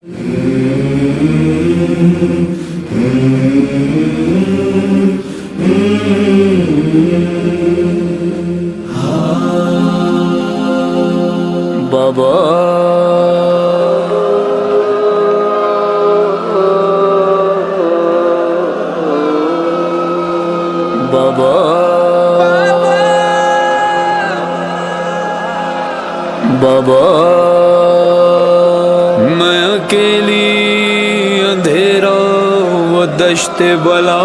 بابا بابا بابا میں اکیلی اندھیرا وہ دشت بلا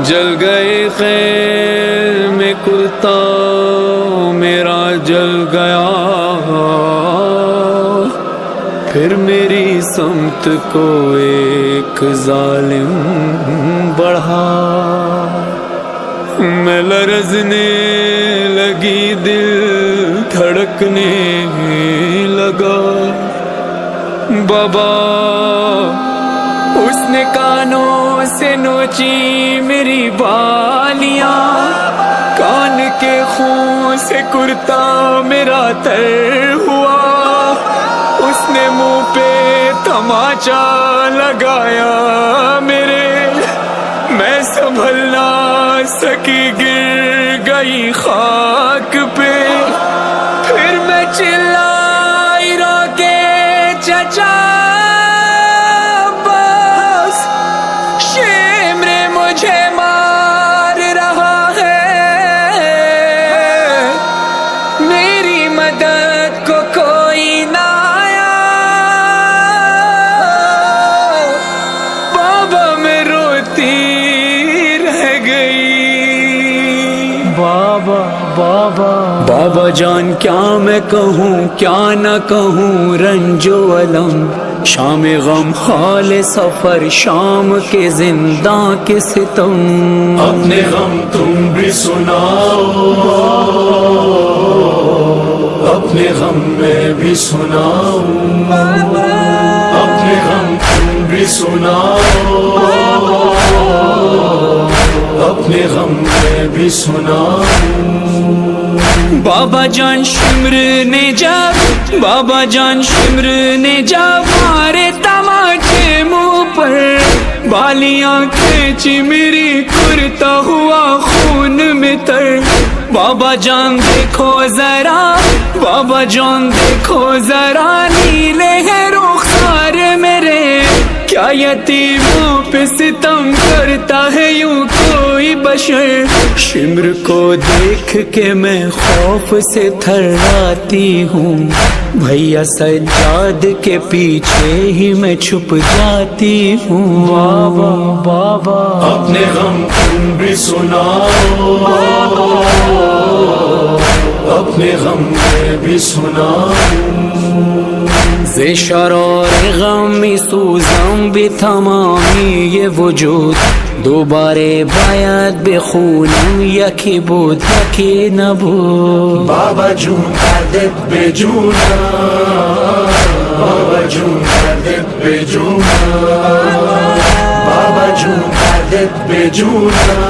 جل گئے خیر میں کرتا میرا جل گیا پھر میری سمت کو ایک ظالم بڑھا میں لرزنے لگی دل دھڑکنے لگا بابا اس نے کانوں سے نوچی میری بالیاں کان کے خون سے کرتا میرا تر ہوا اس نے منہ پہ تماچا لگایا میرے میں سنبھل نہ سکی گر گئی خاک پہ پھر میں چلائی رو کے چچا بس شمر مجھے مار رہا ہے میری مدد کو کوئی نہ آیا بابا میں روتی بابا بابا بابا جان کیا میں کہوں کیا نہ کہوں رنج و علم شام غم حال سفر شام کے زنداں کے ستم اپنے غم تم بھی سناؤ اپنے غم میں بھی سناؤ اپنے غم تم بھی سناؤ اپنے غم میں بھی سناؤ بابا جان شمر نے جب بابا جان شمر نے جب مارے تماچے منہ پر بالیاں کھینچی میری کرتا ہوا خون میں تر بابا جان دیکھو ذرا بابا جان دیکھو ذرا نیلے ہیں رخسار میرے کیا یتیموں پہ ستم کرتا ہے یوں کوئی بشر شمر کو دیکھ کے میں خوف سے تھراتی ہوں بھیا سجاد کے پیچھے ہی میں چھپ جاتی ہوں بابا بابا اپنے غم تم بھی سناؤ اپنے غم میں بھی سناؤ ز شرار غمی سوزم بھی تمامی یہ وجود دوبارے باید بخونم یکی بود یکی نبود بابا جون دردت بے جونا بابا جون دردت بے جونا بابا جون دردت بے جونا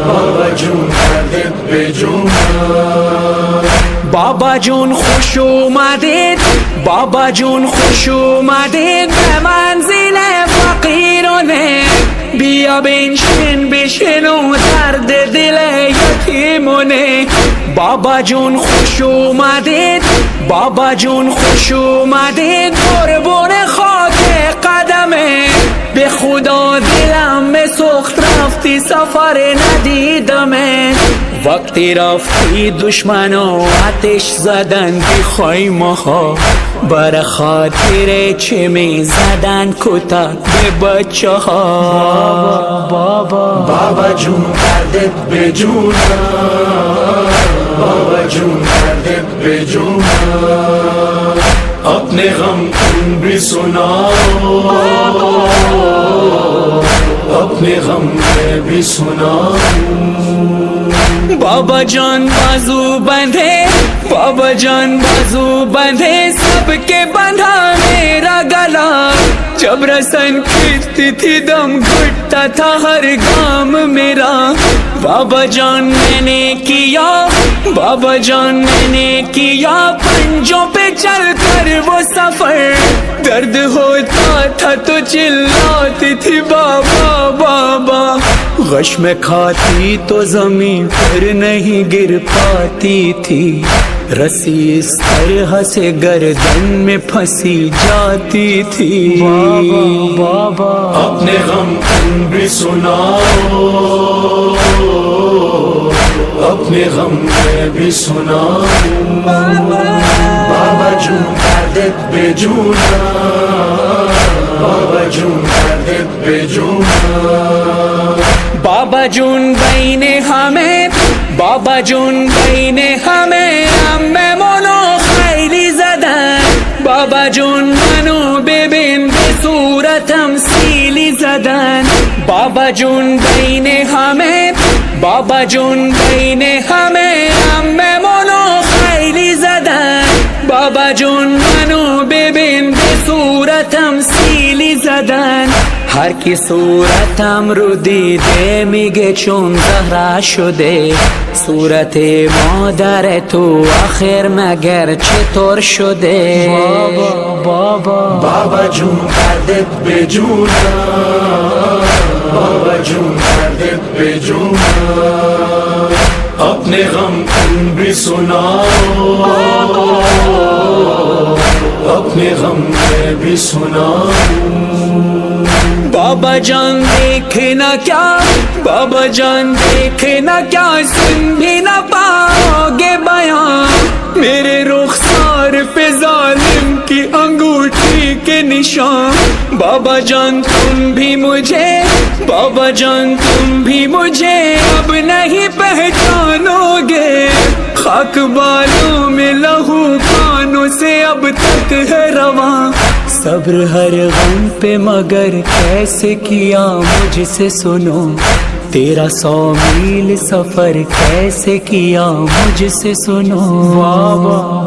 بابا جون دردت بے جونا بابا جون خوش اومدید بابا جون خوش اومدید به منزل فقیرانه بیا بنشین بشنو درد دل یتیمونه بابا جون خوش اومدید بابا جون خوش اومدید قربون خاک قدمه به خدا دلم به سخت رفتی سفر ندیدمه وقتی رفتی دشمنا آتش زدن بی خیمه ها بر خاطر چه می زدن کتک به بچه ها بابا بابا جون دردت بے جونا بابا جون دردت بے جونا اپنے غم تم بھی سناؤ اپنے غم میں بھی سناؤ بابا جان بازو بندھے بابا جان بازو بندھے سب چھپ کے بندھا میرا گلا، جب رسن کھینچتی تھی دم گھٹتا تھا ہر گام میرا. بابا جان میں نے کیا، بابا جان میں نے کیا پنجوں پہ چل کر وہ سفر. درد ہوتا تھا تو چلاتی تھی بابا بابا، غش میں کھاتی تو زمین پر نہیں گر پاتی تھی. رسی اس طرح سے گردن میں پھنسی جاتی تھی. بابا اپنے غم تم بھی سناؤ، اپنے غم میں بھی سناؤ. بابا جون درد بے جونا، بابا جون درد بے جونا. بابا جون بھائی نے ہمیں، بابا جون بھائی نے ہمیں میں مونو خیلی زدن. بابا جون منو ببین بے صورت تمثیلی زدن. بابا جون بھائی نے ہمیں، بابا جون بھائی نے ہمیں میں مونو خیلی زدن. بابا جون منو ببین بے صورت تمثیلی زدن. هر کی صورتم رو دیده میگه چون زهره شده، صورت مادر تو آخر مگر چطور شده؟ بابا جون دردت به جونا، بابا جون دردت به جونا. اپنے غم تم بھی سناؤ، اپنے غم میں بھی سناؤ. بابا جان دیکھنا کیا، بابا جان دیکھنا کیا، سن بھی نہ پاؤ گے بیان. میرے رخسار پہ ظالم کی انگوٹھی کے نشان. بابا جان تم بھی مجھے، بابا جان تم بھی مجھے اب نہیں پہچانو گے. خاک بالوں میں لہو کانوں سے اب تک ہے رواں. صبر ہر غم پہ مگر کیسے کیا مجھ سے سنو، تیرا 100 میل سفر کیسے کیا مجھ سے سنو.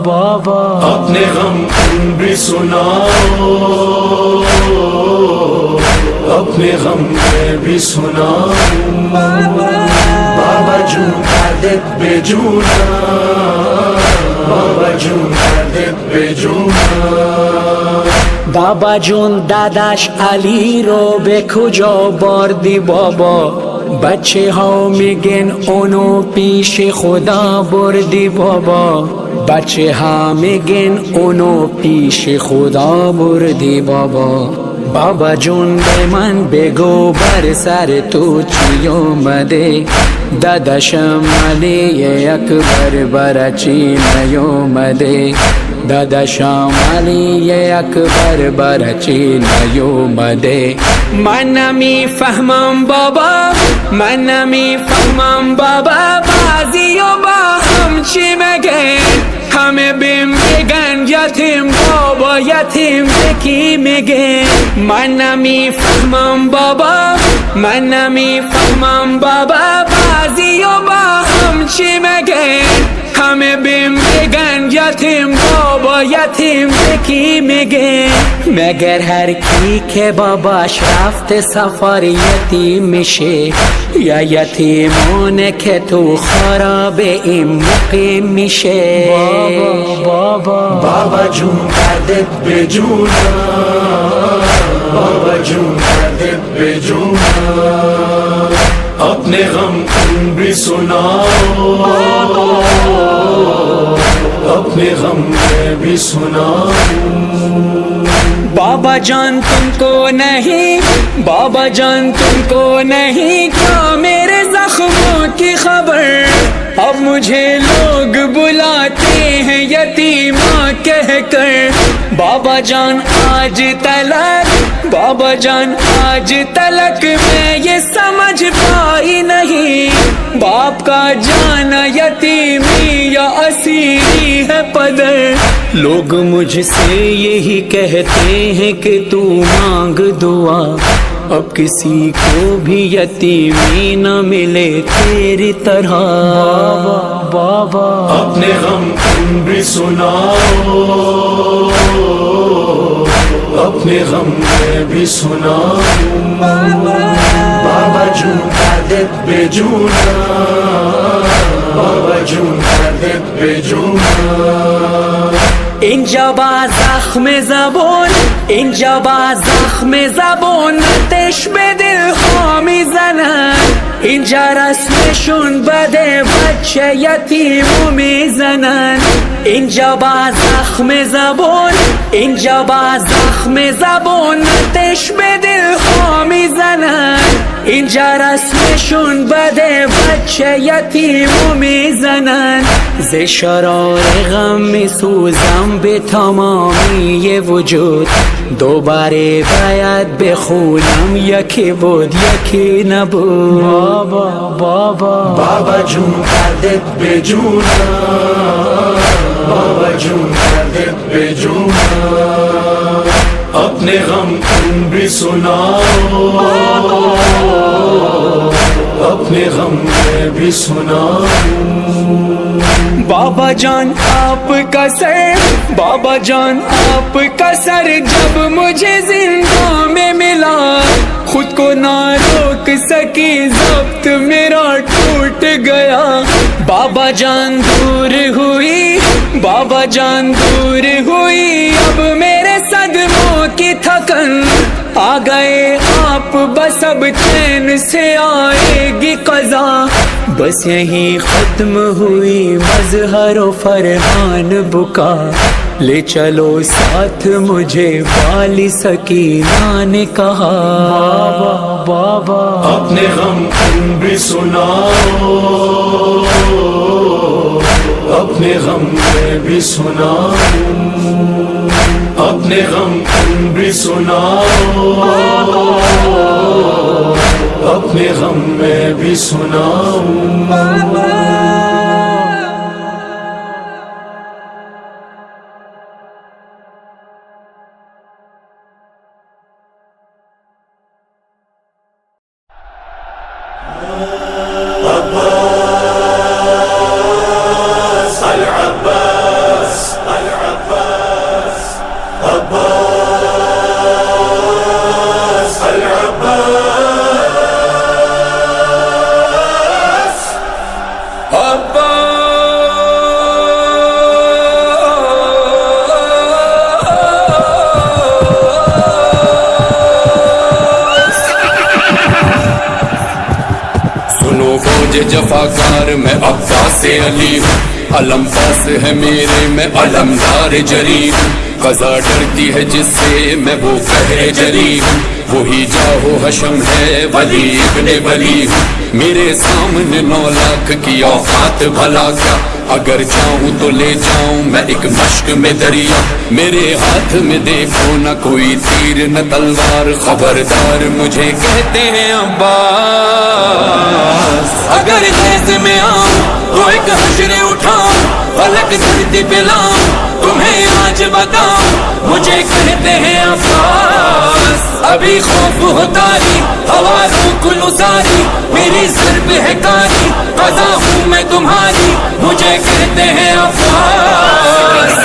بابا اپنے غم تم بھی سناؤ، اپنے غم میں بھی سناؤ. بابا جون دردت بے جونا، بابا جون دردت بے جونا. بابا جون داداش علی رو به کجا بردی بابا؟ بچه ها میگن اونو پیش خدا بردی بابا، بچه ها میگن اونو پیش خدا بردی بابا. بابا جون به من بگو بر سر تو چی اومده؟ داداشم علی اکبر برا چی نیومده؟ داداشم علی اکبر برا چی نیومده؟ من نمیفهمم بابا، من نمیفهمم بابا، بعضی و با هم چی مگه؟ همه بهم بگن یتیم بابا، یتیم بکی میگه. من نمیفهمم بابا، من نمیفهمم بابا، بعضی و با هم چی مگه؟ همه بهم بگن یتیم بابا، یتیم بکی میگه. مگر هر کی که باباش رفته سفر یتیم میشه، یا یتیمونه که تو خراب این مقیم میشه. بابا جون دردت به جونا، بابا جون دردت به جونا. اپنے غم تم بھی سناؤ، اپنے غم میں بھی سناؤ. بابا جان تم کو نہیں، بابا جان تم کو نہیں کیا میرے زخموں کی خبر؟ اب مجھے لوگ بلاتے ہیں یتیماں کہہ کر. بابا جان آج تلک، بابا جان آج تلک میں یہ سمجھ پائی نہیں، باپ کا جانا یتیمی یا اسیری ہے پدر. لوگ مجھ سے یہی کہتے ہیں کہ تو مانگ دعا، اب کسی کو بھی یتیمی نہ ملے تیری طرح. اپنے غم تم بھی سناؤ، اپنے غم میں بھی سناؤں بابا جون درد بے جونا بابا جون درد بے جونا اینجا با زخم زبون اینجا با زخم زبون آتش به دل ها میزنن اینجا رسمشون بده بچه یتیمو میزنن اینجا با زخم زبون اینجا با زخم زبون آتش به دل ها میزنن اینجا رسمشون بده بچه یتیمو میزنن ز شرار غم میسوزم به تمامی وجود دوباره باید بخونم یکی بود یکی نبود بابا جون دردت بے جونا بابا جون دردت بے جونا اپنے غم تم بھی سناؤ اپنے غم میں بھی سناؤ بابا جان آپ کا سر بابا جان آپ کا سر جب مجھے زندہ میں ملا خود کو نہ روک سکی ضبط میرا ٹوٹ گیا بابا جان دور ہوئی بابا جان دور ہوئی اب میرے صدموں کی تھکن آ گئے آپ بس اب چین سے آئے گی قضا بس یہیں ختم ہوئی مظہر و فرحان بکا لے چلو ساتھ مجھے والی سکینہ نے کہا بابا اپنے غم تم بھی سناؤ اپنے غم میں بھی سناؤ اپنے غم تم بھی سناؤ اپنے غم میں بھی سناؤ جفاکار میں عباس علی ہوں علم پاس ہے میرے میں علمدار جری ہوں قضا ڈرتی ہے جس سے میں وہ قہر جری ہوں وہی جاہو حشم ہے ولی ابن ولی ہوں میرے سامنے 9 لاکھ کی اوقات بھلا کیا اگر چاہوں تو لے جاؤں میں ایک مشک میں دریا میرے ہاتھ میں دیکھو نہ کوئی تیر نہ تلوار خبردار مجھے کہتے ہیں عباس اگر دیس میں آؤں تو ایک حشر اٹھاؤں فلک دھرتی پلاؤں تمہیں آج بتاؤں مجھے کہتے ہیں عباس ابھی خوف ہوتا ہی ہواروں کو نثاری میری سر پہ ہے کاری قضا ہوں میں تمہاری مجھے کہتے ہیں عباس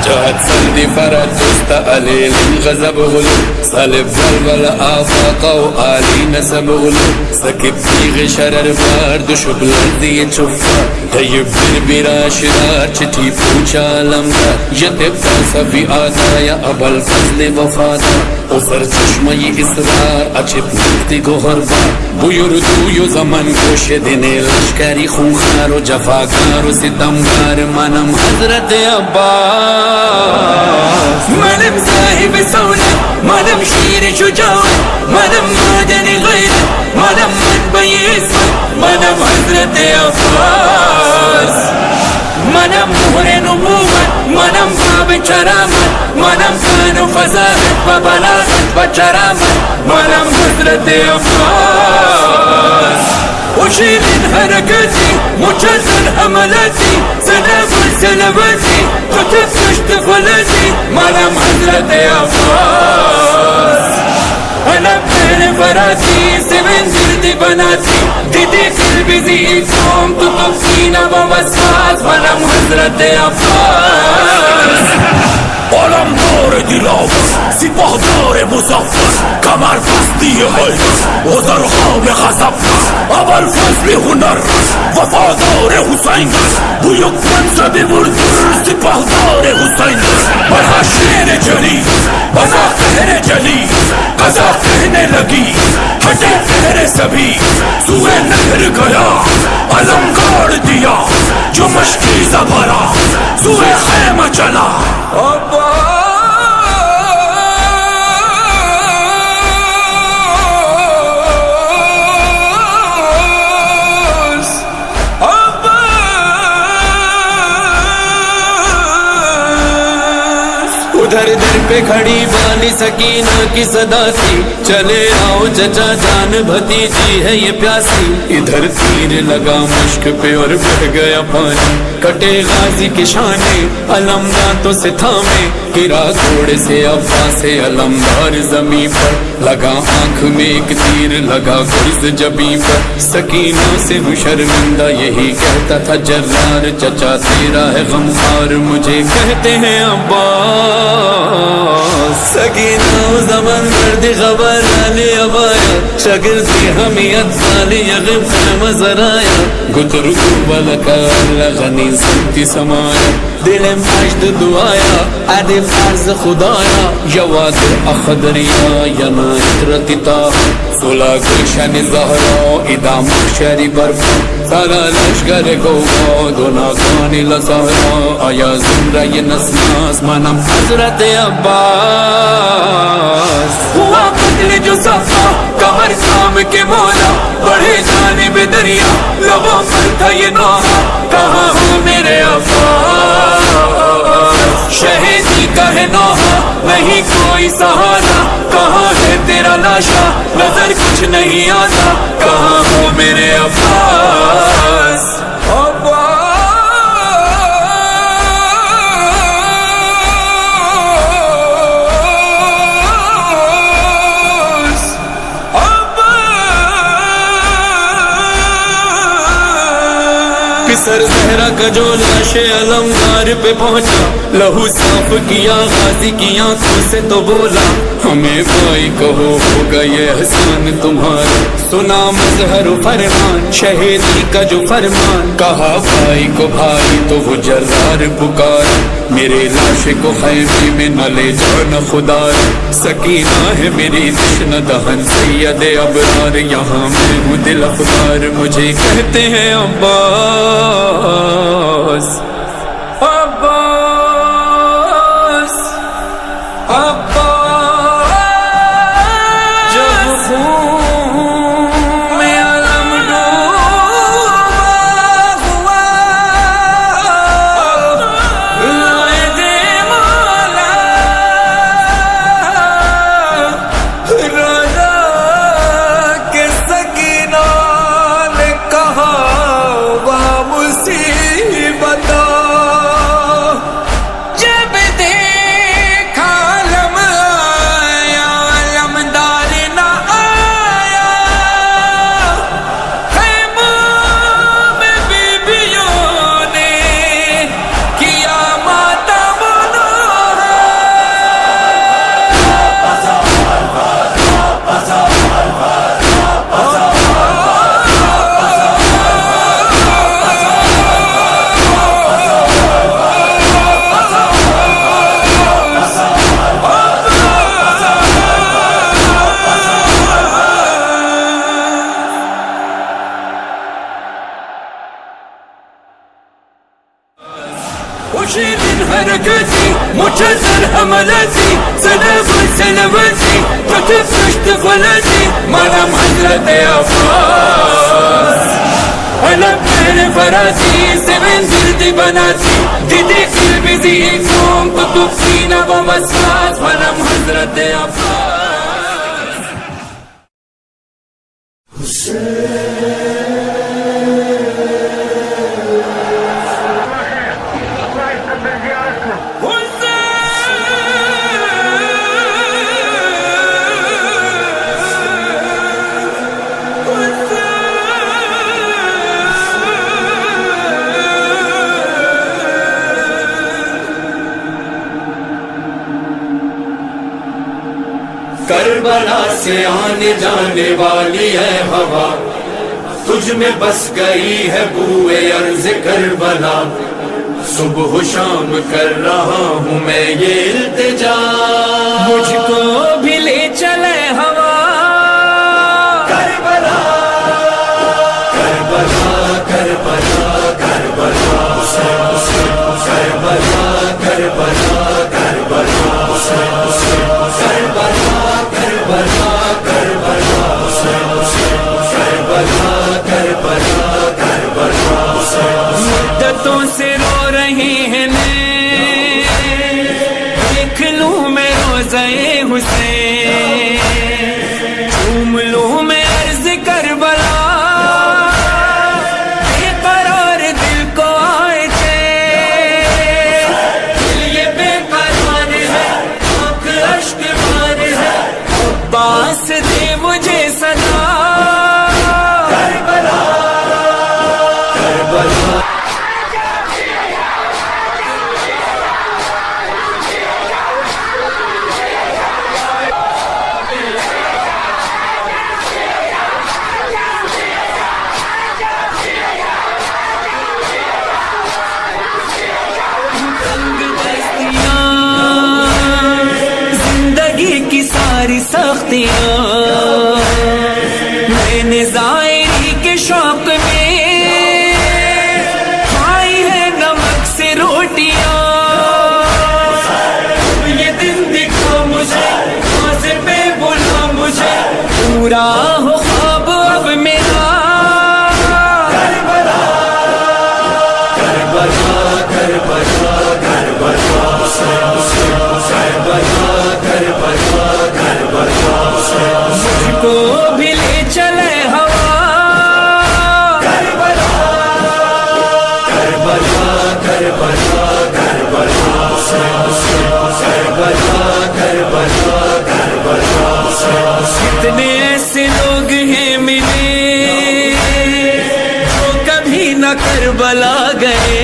جاءت سندي فرد استأليل الغزب غلو صلب والبل آفاق وآلي نسب غلو سكب تيغ شرر بارد شبل دي چفا طيب بربرا شرار چٹی پوچھا لمدار يتبقى صفي آتا يا أبا الفضل وفادا اسر چشمي إصرار اچپ نفتی کو غربار بيردو يو زمن کوش دنے لشکری خونخار و جفاکار و ستمگار منم حضرت عباس منم صاحب سولت منم شیر شجاعت منم مادن غیرت منم منبع عصمت منم حضرت عباس منم مہر نبوت منم باب کرامت منم فن و فصاحت و بلاغت و کرامت منم حضرت عباس أشيل حركاتي مجزن حملاتي سلام سلاماتي تتفتش طفلاتي منام حضرت عباس أنا بين فراتي سمندر دي بناتي دي قلبي زيكم تطفينا ووسواس منام حضرت عباس عالم دار دلاور سپاه وفادار مظفر کمر بستی حیدر عذر خواب غضب اول فضل هنر وفادار حسین بیک منصب مردر سپاهدار حسین بنا شیر جلی بنا قہر جلی قضا کہنے لگی ہٹے پہرے سبھی سوئے نہر گیا علم گاڑ دیا جو مشکی زبرا سوئے خیمہ چلا ادھر در پہ کھڑی بانی سکینہ کی صدا تھی چلے آؤ چچا جان بھتیجی ہے یہ پیاسی ادھر تیر لگا مشک پہ اور بہ گیا پانی کٹے غازی کی شانے علم دانتوں سے تھامے گرا گھوڑے سے عباس علمدار زمین پر لگا آنکھ میں ایک تیر لگا گرز جبیں پر سکینہ سے ہوں شرمندہ یہی کہتا تھا جرار چچا تیرا ہے غمخوار مجھے کہتے ہیں عباس سکینہ زمن مرد خبر علی ابایا شگردی حمیت سالی یغب خیمہ زرایا گترکو بلکا اللہ غنی سنتی سمایا دل مجد دعایا عدم عرض خدایا یواد اخدریا ینا اطرتی تاہا سولا گلشن زہرا ادا محشری برپا سالا لشگر گوگا دونا کانی لزہرا آیا زمرہ یہ نسناس منم حضرت عباس ہوا قتل جو صفا کمر کام کے مولا بڑھے جانب دریا لبوں پر تھا یہ نوحہ کہاں ہو میرے عباس شہیدی کا ہے نوحہ نہیں کوئی سہارا کہاں ہے تیرا لاشا نظر کچھ نہیں آتا کہاں ہو میرے عباس پسر زہرا کا جو لاش علمدار پہ پہنچا لہو صاف کیا غازی کی آنکھوں سے تو بولا ہمیں بھائی کہو ہوگا یہ احسان تمہارا سنا مظہر و فرمان شہیدی کا جو فرمان کہا بھائی کو بھائی تو وہ جرار پکارا میرے لاش کو خیمے میں نہ لے جانا خدا سکینہ ہے میری دشن دہن سید ابرار یہاں میں ہوں دل افکار مجھے کہتے ہیں عباس عباس عباس جب خون میں علم ڈوبا ہوا لائے دے مولا راجا کے سکینہ نے کہا مصیبت جب دیکھا علم آیا علمدار نہ آیا خیموں میں بیبیوں نے کیا ماتم خوشی دن حرکتی مجزر حملتی سلب سلبتی کتب پشت فلتی منم حضرت عباس علم پہر فراتی سمن دردی بناتی دیدی قلبی زیکم کتب سینہ و مسواس منم حضرت عباس کربلا سے آنے جانے والی ہے ہوا، تجھ میں بس گئی ہے بوئے عرض کربلا، صبح و شام کر رہا ہوں میں یہ التجا، مجھ کو بھی لے چلے ہوا، کربلا کربلا کربلا کربلا کربلا کربلا کربلا کربلا کربلا کربلا کربلا مدتوں سے رو رہے ہیں دیکھ لوں میں روزہ حسین، چوم لوں میں عرض کربلا، بے قرار دل کو آئے چین، دل یہ بے قرار ہے، آنکھ اشک بار ہے، عباس دے مجھے صدا، کربلا کربلا زندگی کی ساری سختیاں میں نے ظاہری کے شوق میں کھائی ہے نمک سے روٹیاں، یہ دن دکھا مجھے آسے پہ بلا مجھے، پورا ہو خواب اب میرا، کربلا کربلا کربلا کربلا کربلا مجھ کو بھی لے چلے ہوا، کربلا کربلا کربلا کربلا کربلا کربلا کتنے ایسے لوگ ہیں ملے جو کبھی نہ کربلا گئے،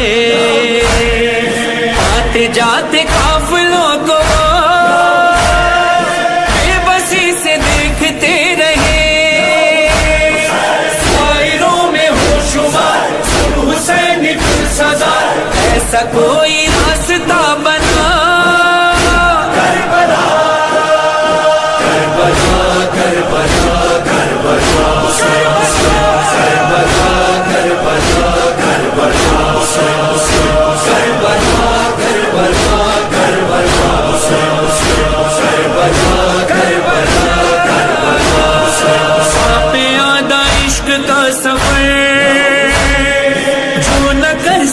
آتے جاتے قافلوں کو بے بسی سے دیکھتے رہے، سائروں میں ہو شمار سب حسین پھر سزار، ایسا کوئی راستہ بنا، کربلا کربلا کربلا کربلا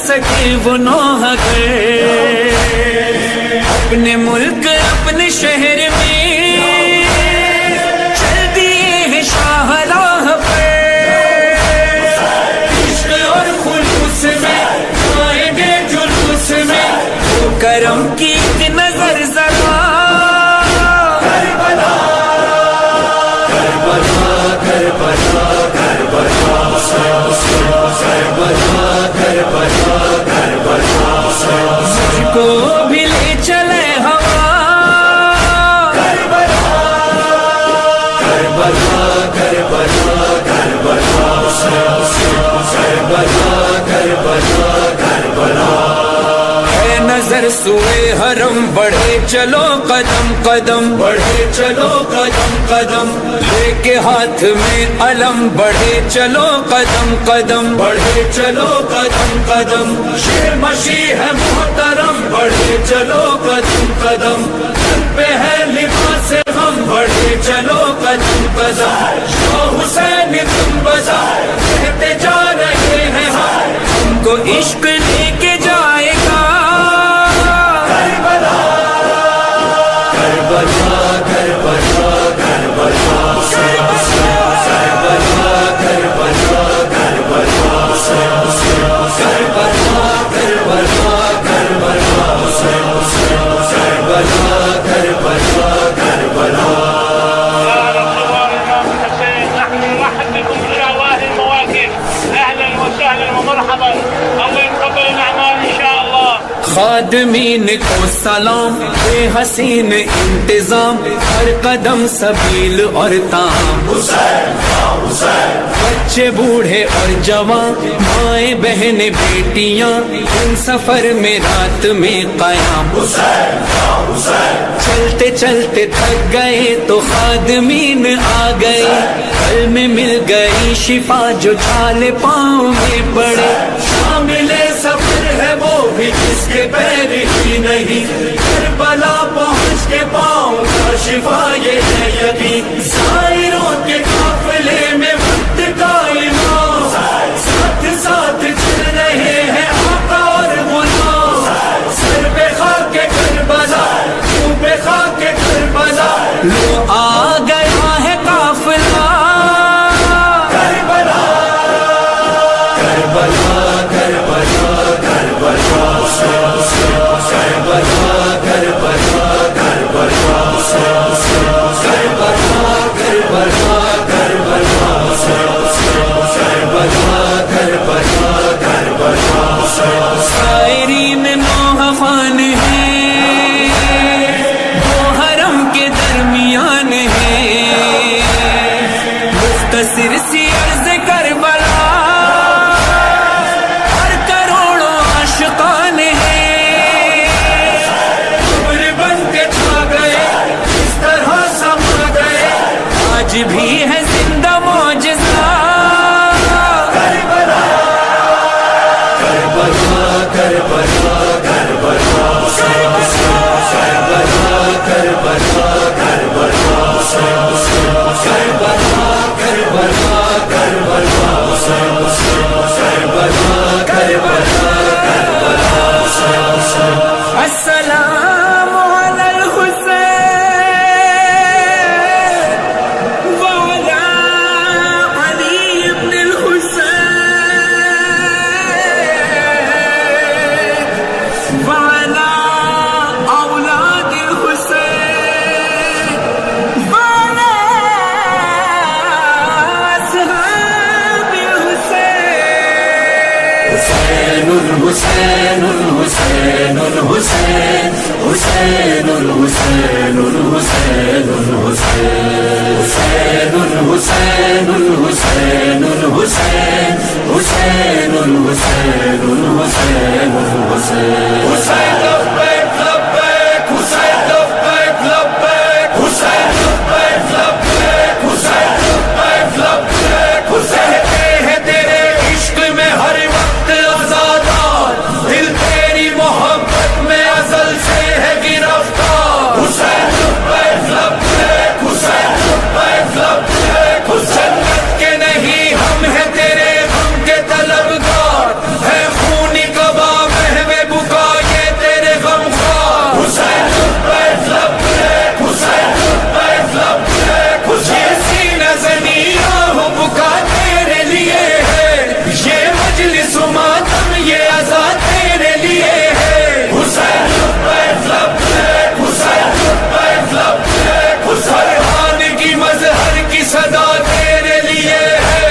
سکے وہ نوح گئے، اپنے ملک اپنے شہر میں چل دیے ہیں شاہراہ پہ، عشق اور خلوص میں آئیں گے جلوس میں، وہ کرم کی ایک نظر ذرا، کربلا کربلا کربلا کربلا مجھ کو بھی لے چلے ہوا، کربلا کربلا کربلا کربلا کربلا کربلا اے نظر سوئے حرم بڑھے چلو قدم قدم، بڑھے چلو قدم قدم، لے کے ہاتھ میں علم بڑھے چلو قدم قدم، بڑھے چلو قدم قدم، شیر مشی ہے محترم، بڑھے چلو قدم قدم، تن پہ ہے لباس غم، بڑھے چلو قدم قدم، شاہ حسین تم بجا کہتے جا رہے ہیں ہم کو عشق لے کے جائے گا، کربلا کربلا کربلا کربلا ومرحبا. الله يرحمه. خادمین کو سلام، بے حسین انتظام، ہر قدم سبیل اور تام، بچے بوڑھے اور جوان، مائیں بہنیں بیٹیاں، ان سفر میں رات میں قیام، چلتے چلتے تھک گئے تو خادمین آ گئے، پل میں مل گئی شفا جو چھالے پاؤں میں پڑے، شامل سفر ہے وہ بھی جس کے پیر ہی نہیں، کربلا پہنچ کے پاؤں کا شفا یہ ہے یقین، زائروں کے قافلے میں وقت کا امام، ساتھ ساتھ چل رہے ہیں آقا اور غلام، سر پہ خاک کربلا، منہ پہ خاک کربلا، لو آ گیا ہے قافلہ، کربلا کربلا کربلا کربلا سائرین نوح خوان ہیں، دو حرم کے درمیان ہیں، مختصر سی عرض کربلا اور کروڑوں عاشقان ہیں، قبر بن کے چھا گئے، اس طرح سما گئے، آج بھی ہے زندہ معجزہ، کربلا کربلا کربلا کربلا کربلا کربلا السلام علی الحسین وعلی علی ابن الحسین وعلی اولاد الحسین وعلی اصحاب الحسین، الحسین الحسین الحسین حسین الحسین الحسین الحسین الحسین الحسین الحسین حسین الحسین الحسین الحسین حسین لبیک لبیک حسین لبیک لبیک حسین لبیک لبیک حسین لبیک لبیک حسین کہتے ہیں تیرے عشق میں ہر وقت آزادار، دل تیری محبت میں ازل سے ہے گرفتار، حسین لبیک لبیک حسین لبیک لبیک حسین جنت کے نہیں ہم ہیں تیرے غم کے طلبگار، ہے خونی کباب مہوے بکا یہ تیرے غم خوار، حسین لبیک لبیک حسین لبیک لبیک حسین سینہ زنی آہ بکا تیرے لیے ہے، یہ مجلس و ماتم یہ عزا تیرے لیے ہے، حسین لبیک لبیک حسین لبیک لبیک فرحان کی مظہر کی صدا تیرے لیے ہے،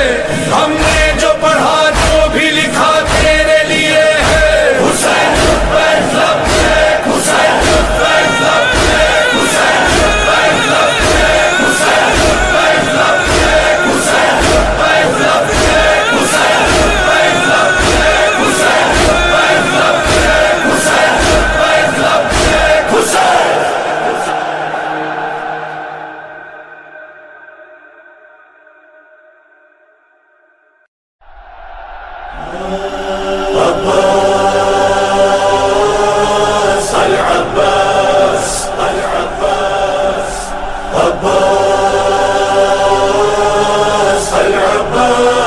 ہم نے جو پڑھا جو بھی لکھا تیرے لیے ہے، حسین لبیک لبیک حسین لبیک لبیک حسین لبیک لبیک حسین لبیک لبیک حسین لبیک لبیک حسین لبیک لبیک حسین لبیک لبیک حسین لبیک لبیک حسین العباس العباس عباس العباس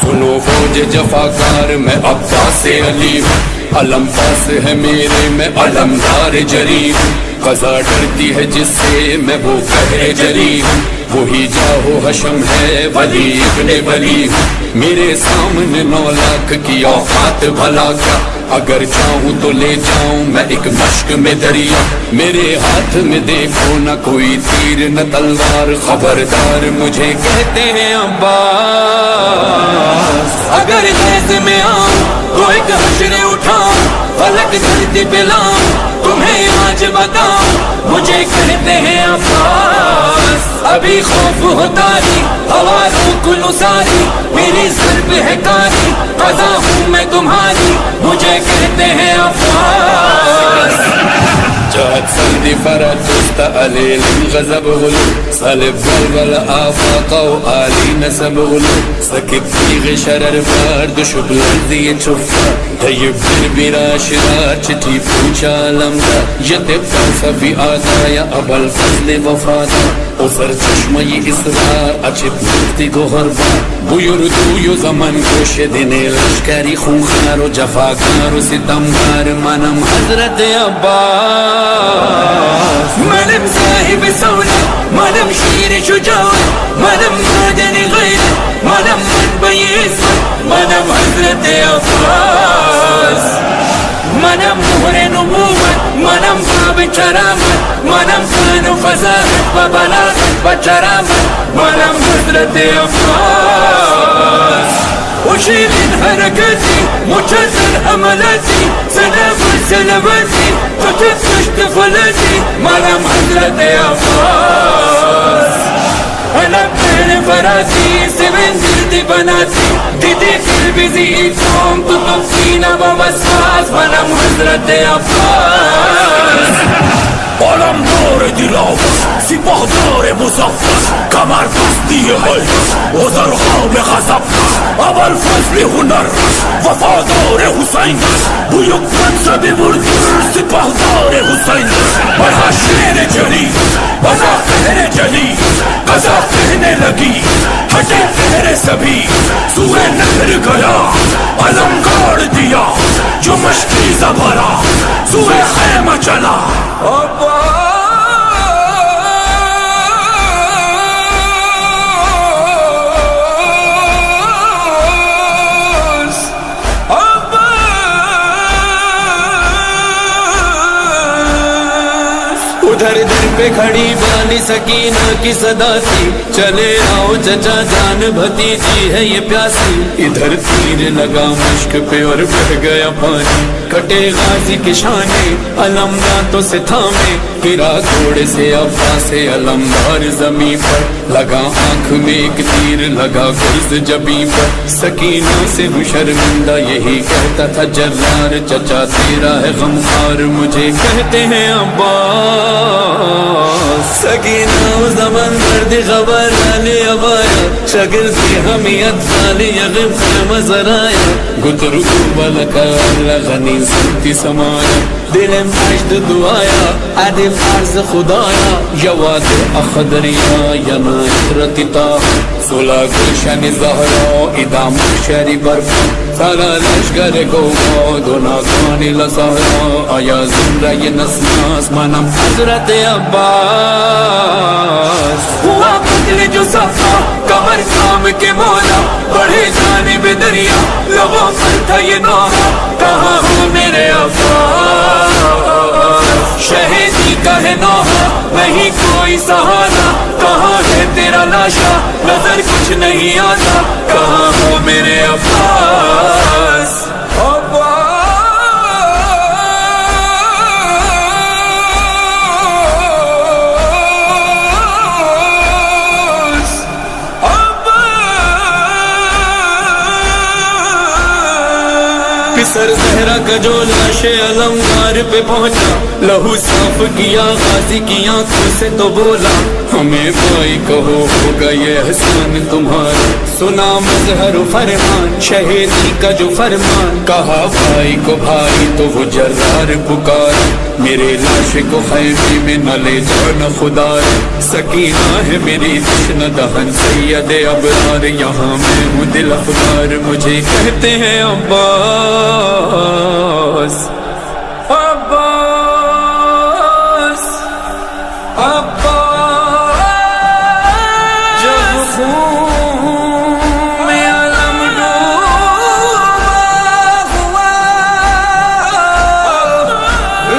سنو فوج جفاکار میں عباس علی ہوں، علم پاس ہے میرے میں علمدار جری ہوں قضا ڈرتی ہے جس سے میں وہ قہر جلی ہوں وہی جاہو حشم ہے ولی ابن ولی ہوں میرے سامنے 9 لاکھ کی اوقات بھلا کیا اگر چاہوں تو لے جاؤں میں ایک مشک میں دریا میرے ہاتھ میں دیکھو نہ کوئی تیر نہ تلوار خبردار مجھے کہتے ہیں عباس اگر نیز میں آؤں تو ایک حشر اٹھاؤں فلک دھرتی پلاؤں تمہیں آج بتاؤں مجھے کہتے ہیں عباس ابھی خوف ہوتا ہی ہواروں کو نثاری میری ضرب ہے کاری قضا ہوں میں تمہاری مجھے کہتے ہیں عباس جاءت سندي فرجست أليل غزب غلو صلب بلبل آفاق وآلي نسب غلو سكب تيغ شرر بارد شبل ذي تشفى طيب بربرا شرار چٹھی پوچھا علمدار يتب تنسى في آدايا أبا الفضل وفادا اسر چشمي إصرار أچب نفتی کو غربار بيردو زمن گوش دن لشکری خونخار و جفاکار و ستمگار منم حضرت عباس منم صاحب سونا منم شیر شجاعت منم مادن غیر منم منبع عصمت منم حضرت عباس منم مہر نبوت منم باب کرامت منم خان فضاحت و بلاغت و کرامت منم حضرت عباس أشيل حركاتي مجدد حملاتي سلام سلاماتي تتفتش طفلاتي منم حضرت عباس أنا بين فراتي سمندر دي بناتي دي تلبزي إتهم تطفينا بوسواس منم حضرت عباس علمدار دلاور سپاهدار مظفر کمر بستی حیدر عذرخواه غضب ابا الفضل هنر وفادار حسین بیک منصب بردر سپاهدار حسین بنا شیر جلی بنا قہر جلی قضا کہنے لگی ہٹے پہرے سبھی سوئے نہر گیا علم گاڑ دیا جو مشکی زبرا سوئے خیمہ چلا ادھر در پہ کھڑی بانی سکینہ کی صدا تھی چلے آؤ چچا جان بھتیجی ہے یہ پیاسی ادھر تیر لگا مشک پہ اور بہ گیا پانی کٹے غازی کے شانے علم دانتوں سے تھامے گرا گھوڑے سے عباس علمدار زمین پر لگا آنکھ میں ایک تیر لگا گرز جبیں پر سکینہ سے ہوں شرمندہ یہی کہتا تھا جرار چچا تیرا ہے غمخوار مجھے کہتے ہیں عباس سکینہ زمن درد خبر لالی ابایا شگردی حمیت لالی یغم خیمہ زرایا گترکو بلکار لغنی سنتی سمایا دل مجد دعایا عدل عرض خدایا یواد اخدریا ینا اخرتی تاہ سولا گلشن زہرا ادام شری برفا سالا لشگر گوگا دونا کانی لسہرا آیا زمرہ یہ نسناس منم حضرت عباس ہوا بدل جو صفا کمر کام کے مولا بڑھے جانب دریا لبوں پر تھا یہ نوحہ کہاں ہو میرے عباس شہیدی کا ہے نوحہ نہیں کوئی سہارا کہاں ہے تیرا لاشا نظر کچھ نہیں آتا کہاں ہو میرے عباس سر زہرا کا جو لاش علمدار پہ پہنچا لہو صاف کیا غازی کی آنکھوں سے تو بولا ہمیں بھائی کہو ہوگا یہ احسان تمہارا سنا مظہر و فرمان شہیدی کا جو فرمان کہا بھائی کو بھائی تو وہ جرار پکارا میرے لاش کو خیمے میں نہ لے جانا خدا سکینہ ہے میری تشنہ دہن سید ابرار یہاں میں ہوں دل افگار مجھے کہتے ہیں عباس عباس عباس عباس جب خون میں علم ڈوبا ہوا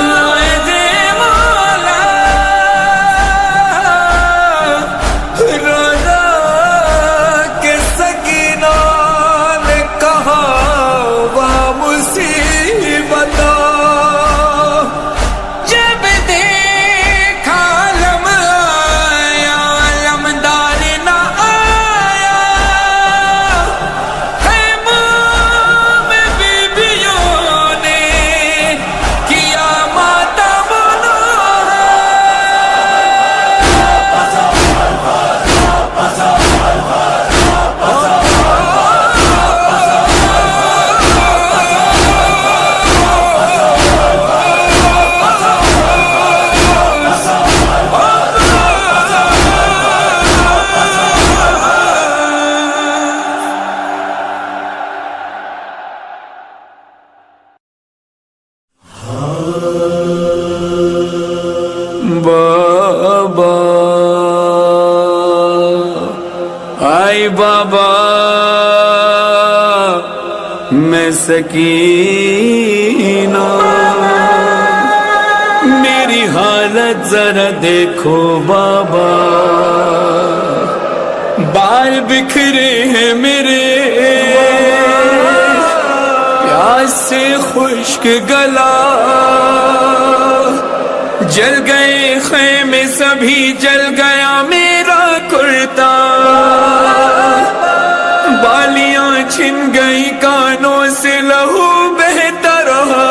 لائے دے مولا روزہ کے سکینہ نے کہا وہ مصیبت جب دیکھا علم آیا علمدار نہ آیا خیموں میں بیبیوں نے کیا ماتم بابا آئی بابا میں سکینہ میری حالت ذرا دیکھو بابا بال بکھرے ہیں میرے پیاس سے خشک گلا جل گئے خیمے سبھی جل گیا میرا کرتا بالیاں چھن گئی کانوں سے لہو بہتا رہا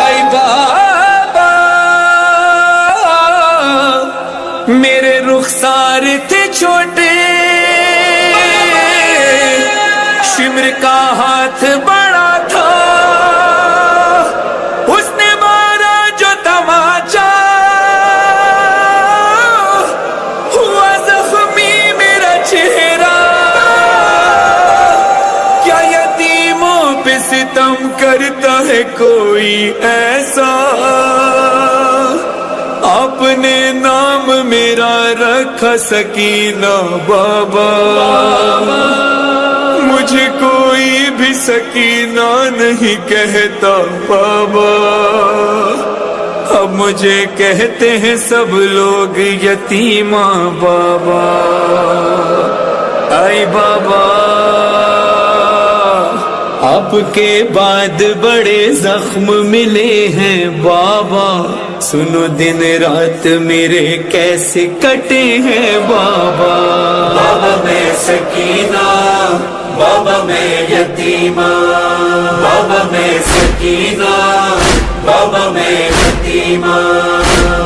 آئی بابا میرے رخسار تھے چھوٹے شمر کا ہاتھ بڑا تھا اس نے مارا جو تماچا ہوا زخمی میرا چہرہ کیا یتیموں پہ ستم کرتا ہے کوئی ایسا آپ نے نام میرا رکھا سکینہ بابا مجھے کوئی بھی سکینہ نہیں کہتا بابا اب مجھے کہتے ہیں سب لوگ یتیمہ بابا آئی بابا آپ کے بعد بڑے زخم ملے ہیں بابا سنو دن رات میرے کیسے کٹے ہیں بابا بابا میں سکینہ بابا میں یتیمہ بابا میں سکینہ بابا میں یتیمہ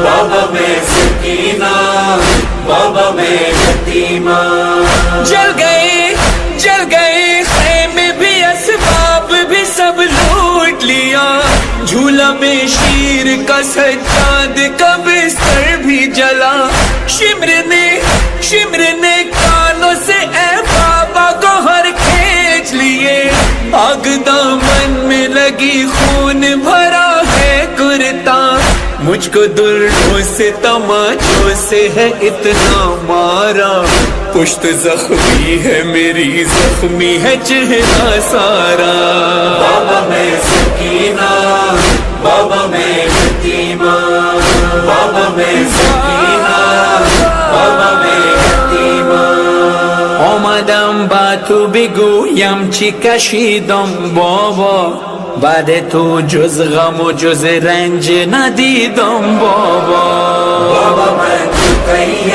بابا میں سکینہ بابا میں یتیمہ جل گئے خیمے بھی اسباب بھی سب لوٹ لیا جھولا میں شیر کا سجاد کا بستر بھی جلا شمر نے کانوں سے اے بابا گوہر کھینچ لیے آگ دامن میں لگی خون بھرا ہے کرتا مجھ کو دردوں سے تماچوں سے ہے اتنا مارا پشت زخمی ہے میری زخمی ہے چہرہ سارا بابا میں سکینہ بابا میں یتیمہ بابا میں سکینہ بابا میں یتیمہ آمدم با تو بگویم چی کشیدم بابا بعد تو جز غم و جز رنج ندیدم بابا بابا من تقیم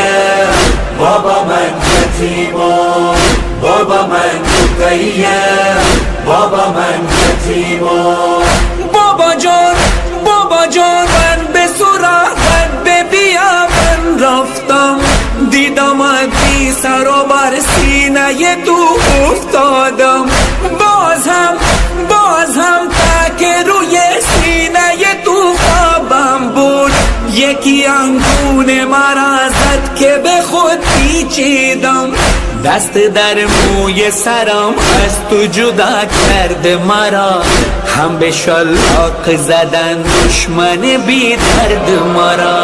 بابا من یتیمہ بابا من تقیم بابا من یتیمہ بابا جان من به سراغت به بیابان رفتم دیدم بی سر و بر سینه تو افتادم باز هم تک روی سینه تو خوابم بود یکی انگون مرا زد که به خود پیچیدم دست در موی سرم از تو جدا کرده مرا، هم به شلاق زدن دشمن بی درد مرا.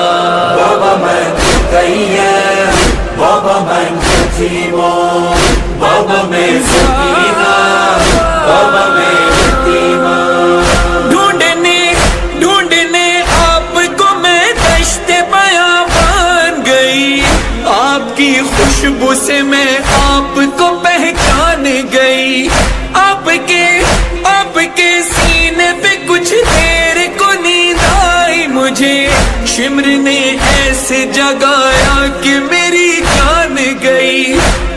بابا من قیم، بابا من یتیمم، بابا میں سکینہ، بابا میں یتیمم. ڈھونڈنے آپ کو میں دشت بیابان گئی، آپ کی خوشبو سے میں آپ کو پہچان گئی. آپ کے سینے پہ کچھ دیر کو نیند آئی مجھے، شمر نے ایسے جگایا کہ میری جان گئی.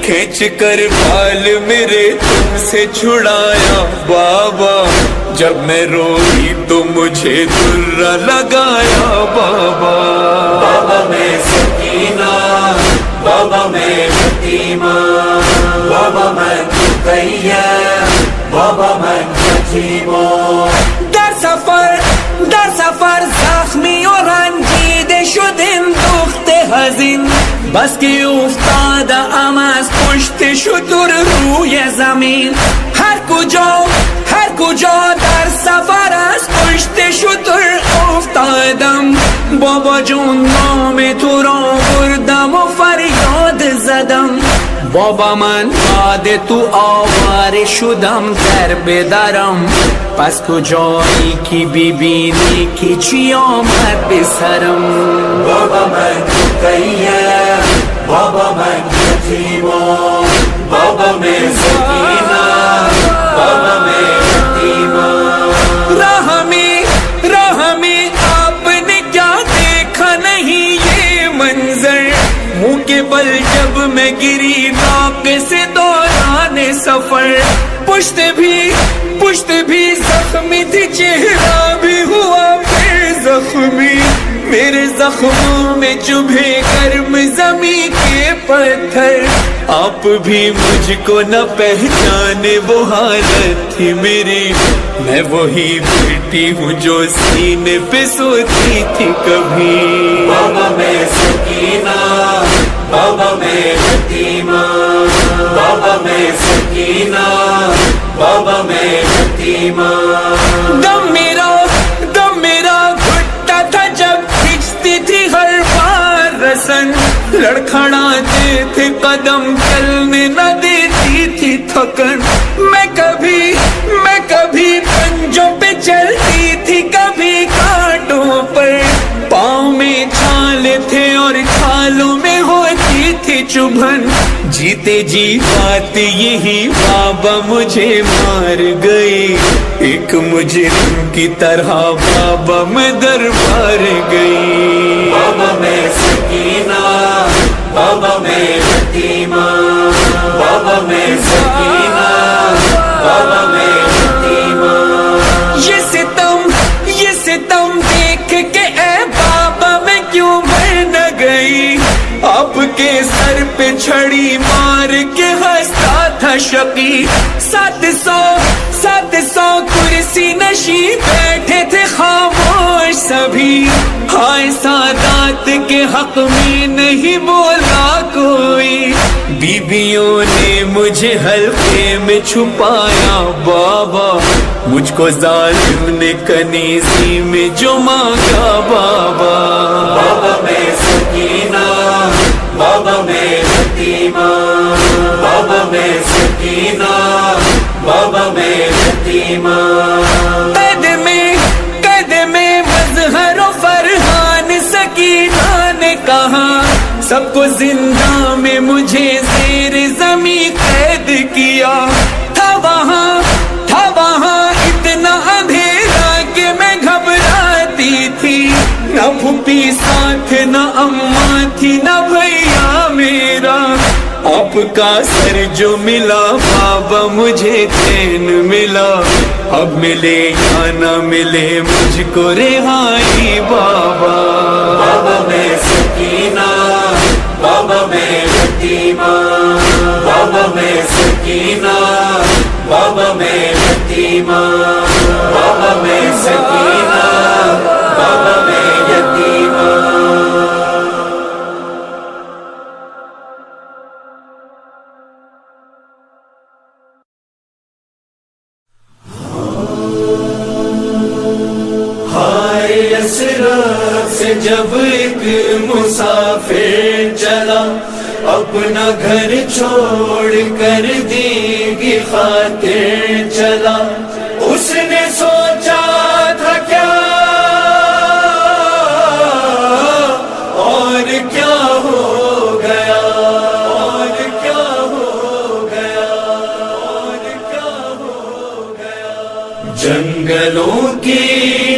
کھینچ کر بال میرے تم سے چھڑایا بابا، جب میں روئی تو مجھے درہ لگایا بابا. بابا میں سکینہ، بابا میں یتیمم، بابا میں قیم، بابا میں یتیمم. در سفر زخمی و رنجیده شدیم دخت حزین، بس که افتاده ام از پشت شتر روی زمین. هر کجا در سفر از پشت شتر افتادم، بابا جون نام تو را بردم و فریاد زدم. بابا من بعد تو آواره شدم در بدرم، پس کجایی که ببینی که چی آمد به سرم. بابا من قیم، بابا من یتیمم، بابا میں سکینہ، بابا میں یتیمم. راہ میں آپ نے کیا دیکھا نہیں یہ منظر، منہ کے بل جب میں گری ناقے سے دوران سفر. پشت بھی زخمی تھی، چہرہ بھی ہوا پھر زخمی. میرے زخموں میں چبھے گرم زمین کے پتھر. آپ بھی مجھ کو نہ پہچانے، وہ حالت تھی میری. میں وہی بیٹی ہوں جو سینے پہ سوتی تھی کبھی. بابا میں سکینہ، بابا میں یتیمم، بابا میں سکینہ، بابا میں یتیمم. دم میرا گھٹتا تھا جب کھینچتی تھی ہر بار رسن، لڑکھڑاتے تھے قدم چلنے نہ دیتی تھی تھکن. میں کبھی پنجوں پہ چلتی تھی، کبھی کانٹوں پر. پاؤں میں چھال تھے اور چھالوں میں ہوتی تھی چبھن. جیتے جی بات یہی بابا مجھے مار گئی، ایک مجرم کی طرح بابا میں دربار گئی. بابا میں سکینہ، بابا میں یتیمم، بابا میں سکینہ، بابا میں یتیمم. یہ ستم دیکھ کے اے بابا میں کیوں مر نہ گئی. آپ کے سر پہ چھڑی مار کے ہنستا تھا شقی. 700 کرسی نشیں بیٹھے تھے خاموش سبھی. ہائے سادات کے حق میں نہیں بولا کوئی. بیویوں نے مجھے حلقے میں چھپایا بابا، مجھ کو ظالم نے کنیزی میں جو مانگا بابا. بابا میں سکینہ، بابا میں یتیمم، بابا میں سکینہ، بابا میں یتیمم. قید میں مظہر و فرحان سکینہ نے کہا، سب کو زندہ میں مجھے زیر زمین قید کیا. تھا وہاں اتنا اندھیرا کہ میں گھبراتی تھی. نہ پھوپھی ساتھ، نہ اماں تھی، نہ بھیا میرا. آپ کا سر جو ملا بابا مجھے چین ملا. اب ملے یا نہ ملے مجھ کو رہائی بابا. بابا میں سکینہ، بابا میں یتیمم، بابا میں سکینہ، بابا میں یتیمم، بابا میں سکینہ، بابا میں یتیمم. مصرف سے جب ایک مسافر چلا، اپنا گھر چھوڑ کر دیگی خاطر چلا، اس نے سوچا تھا کیا اور کیا ہو گیا، اور کیا ہو گیا، اور کیا ہو گیا۔ جنگلوں کی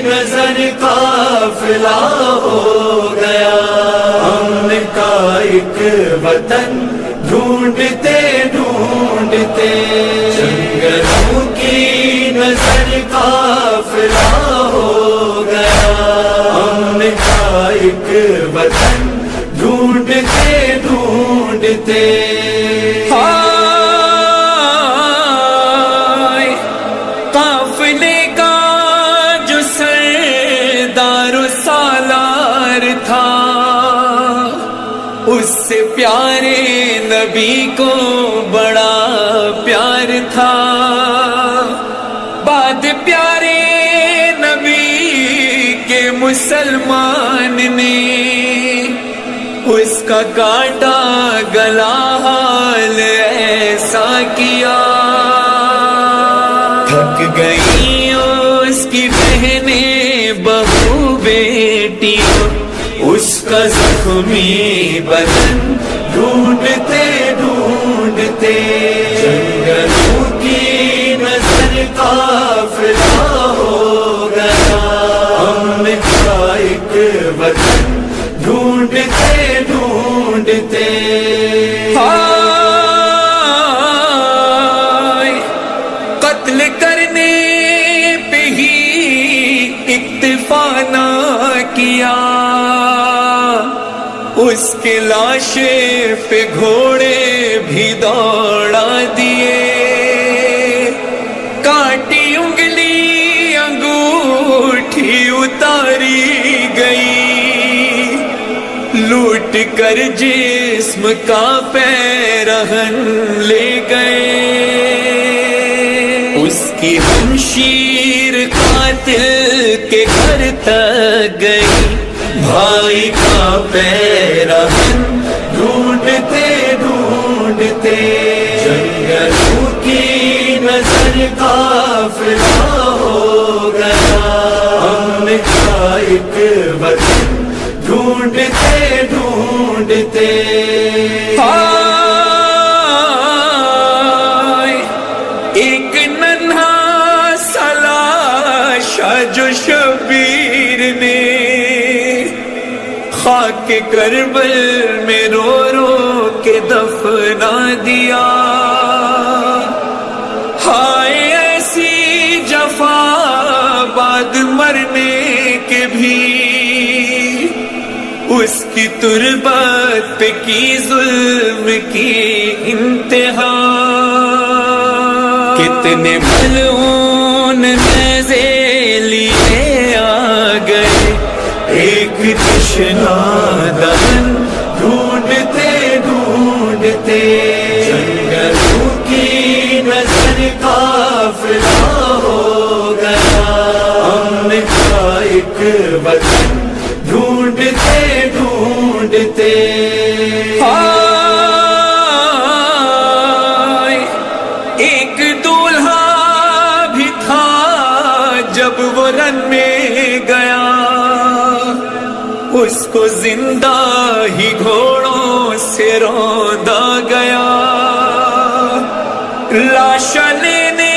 نظر قافلہ ہو گیا، ہم کا ایک وطن ڈھونڈتے ڈھونڈتے، جنگلوں کی نظر قافلہ ہو گیا، ہم کا ایک وطن ڈھونڈتے ڈھونڈتے۔ ہائے قافلے کا جو سردار و سالار تھا، اس سے پیارے نبی کو بڑا پیار تھا۔ بعد پیارے نبی کے مسلمان نے اس کا کاٹا گلا حال ایسا کیا، تھک گئی اس کی بہنیں بہو بیٹی، اس کا زخمی بدن ڈھونڈتے ڈھونڈتے، جنگلوں کی نظر قافلہ ہو گیا، ہم کا ایک وطن ڈھونڈتے ڈھونڈتے۔ قتل کرنے پہ ہی اکتفا نہ کیا، اس کے لاشے پہ گھوڑے بھی دوڑا دیے، کاٹی انگلی انگوٹھی اتاری گئی، لوٹ کر جسم کا پیرہن لے گئے، اس کی ہمشیر قاتل کے گھر تک گئی، بھائی کا پیرہن ڈھونڈتے ڈھونڈتے، جنگلوں کی نظر قافلہ ہو گیا، ہم کا ایک وطن ڈھونڈتے ڈھونڈتے۔ ایک ننھا سا لاشا جو شبیر نے خاک کربل میں رو رو کے دفنا دیا، ہائے ایسی جفا بعد مرنے کے بھی، اس کی تربت پہ کی ظلم کی انتہا، کتنے ملعون نیزے لیے آ گئے، ایک تشنا دہن ڈھونڈتے ڈھونڈتے، جنگلوں کی نظر قافلہ ہو گیا، ہم کا ایک وطن ڈھونڈتے ڈھونڈتے۔ ایک دولہا بھی تھا جب وہ رن میں گیا، اس کو زندہ ہی گھوڑوں سے روندا گیا، لاشا لینے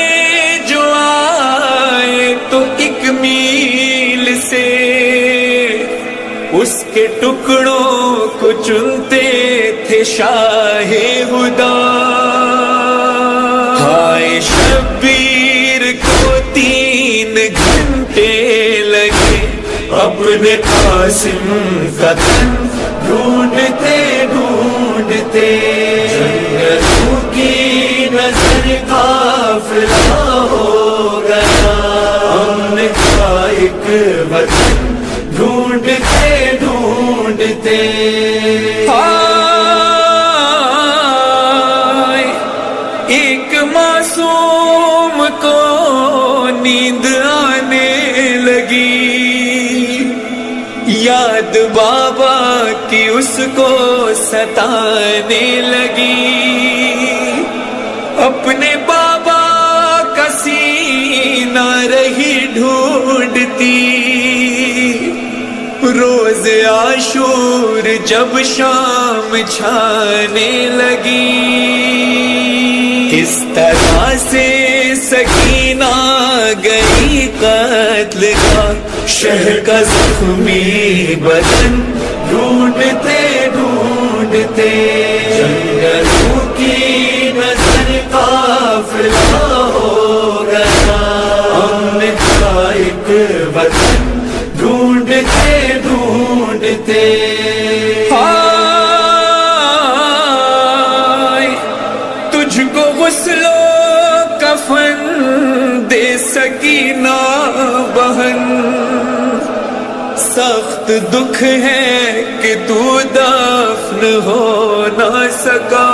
جو آئے تو 1 میل سے اس کے ٹکڑوں کو چنتے تھے شاہ خدا، ہائے شبیر کو 3 گھنٹے لگے، اپنے قاسم کا تن ڈھونڈتے ڈھونڈتے، جنگلوں کی نظر قافلہ ہو گیا، ہم کا ایک وطن ڈھونڈتے ڈھونڈتے۔ ایک معصوم کو نیند آنے لگی، یاد بابا کی اس کو ستانے لگی، اپنے بابا کا سینہ رہی ڈھونڈتی، روز عاشور جب شام چھانے لگی، کس طرح سے سکینہ گئی قتل کا شہر کا زخمی بدن ڈھونڈتے ڈھونڈتے جنگلوں کی نظر قافلہ ہو گیا، امن کا ایک وطن ڈھونڈتے ڈھونڈتے، تجھ کو غسل و کفن دے سکینہ بہن، سخت دکھ ہے کہ تو دفن ہو نہ سکا،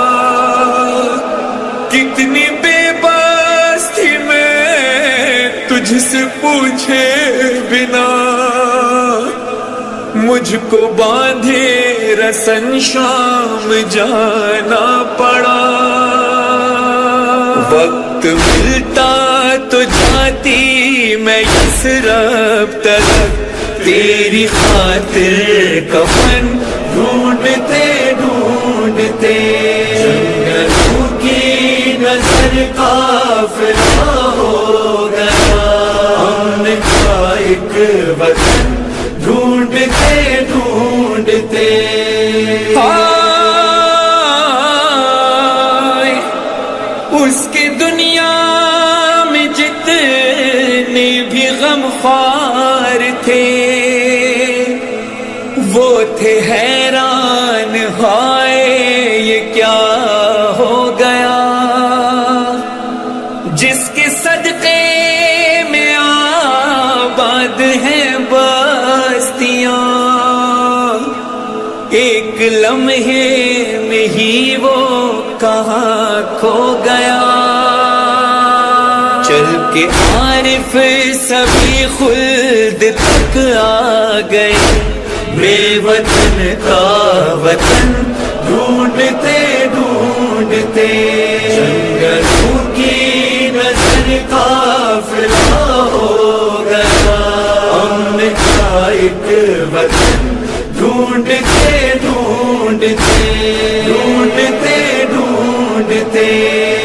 کتنی بے بس تھی میں تجھ سے پوچھے بنا، مجھ کو باندھے رسن شام جانا پڑا، وقت ملتا تو جاتی میں یثرب تک، تیری خاطر کفن ڈھونڈتے ڈھونڈتے جنگلوں کی نظر قافلہ ہو گیا، امن کا ایک وطن ڈھونڈتے ڈھونڈتے، اس کی دنیا میں جتنے بھی غمخوار تھے وہ تھے حیران، ہائے یہ کیا ہو گیا، جس کے صدقے میں آباد ہیں بستیاں، ایک لمحے میں ہی وہ کہاں کھو گیا، چل کے عارف سبھی خلد تک آ گئے، بے وطن کا وطن ڈھونڈتے ڈھونڈتے جنگلوں کی نظر قافلہ ہو گیا، امن کا ایک وطن ڈھونڈتے ڈھونڈتے ڈھونڈتے ڈھونڈتے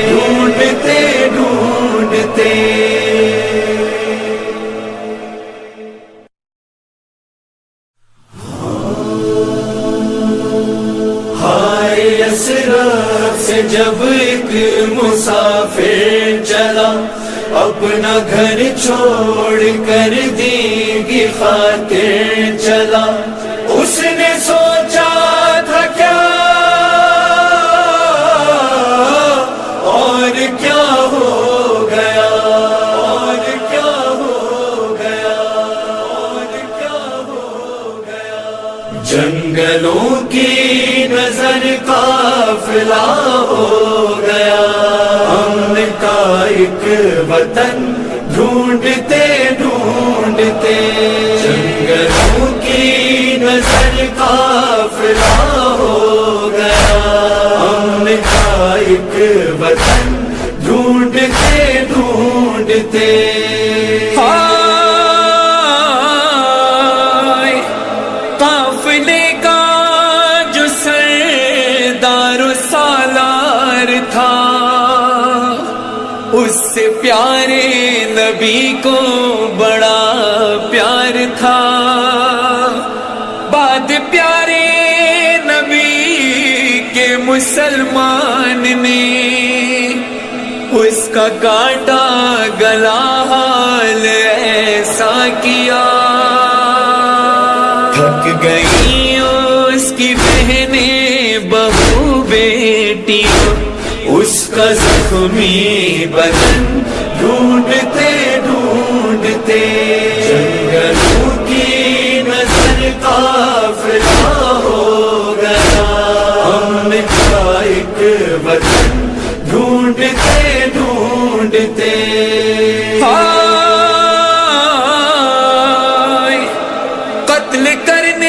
ڈھونڈتے ڈھونڈتے، یثرب سے جب ایک مسافر چلا، اپنا گھر چھوڑ کر دین کی خاطر چلا، اس نے سوچا تھا کیا اور کیا ہو گیا، اور کیا ہو گیا، اور کیا ہو گیا، جنگلوں کی نظر قافلہ ہو گیا، امن کا ایک وطن ڈھونڈتے ڈھونڈتے جنگلوں کی نظر قافلہ ہو گیا، امن کا ایک وطن ڈھونڈتے ڈھونڈتے، قافلے کا جو سردار و سالار تھا، اس سے پیارے نبی کو بڑا پیار تھا، بعد پیارے نبی کے مسلمان نے اس کا کاٹا گلا، حال ایسا کیا، تھک گئی اس کی بہنیں بہو بیٹی، اس کا زخمی بدن ڈھونڈتے ڈھونڈتے جنگلوں کی نظر قافلہ ہو گیا، امن کا ایک وطن ڈھونڈتے ڈھونڈتے، قتل کرنے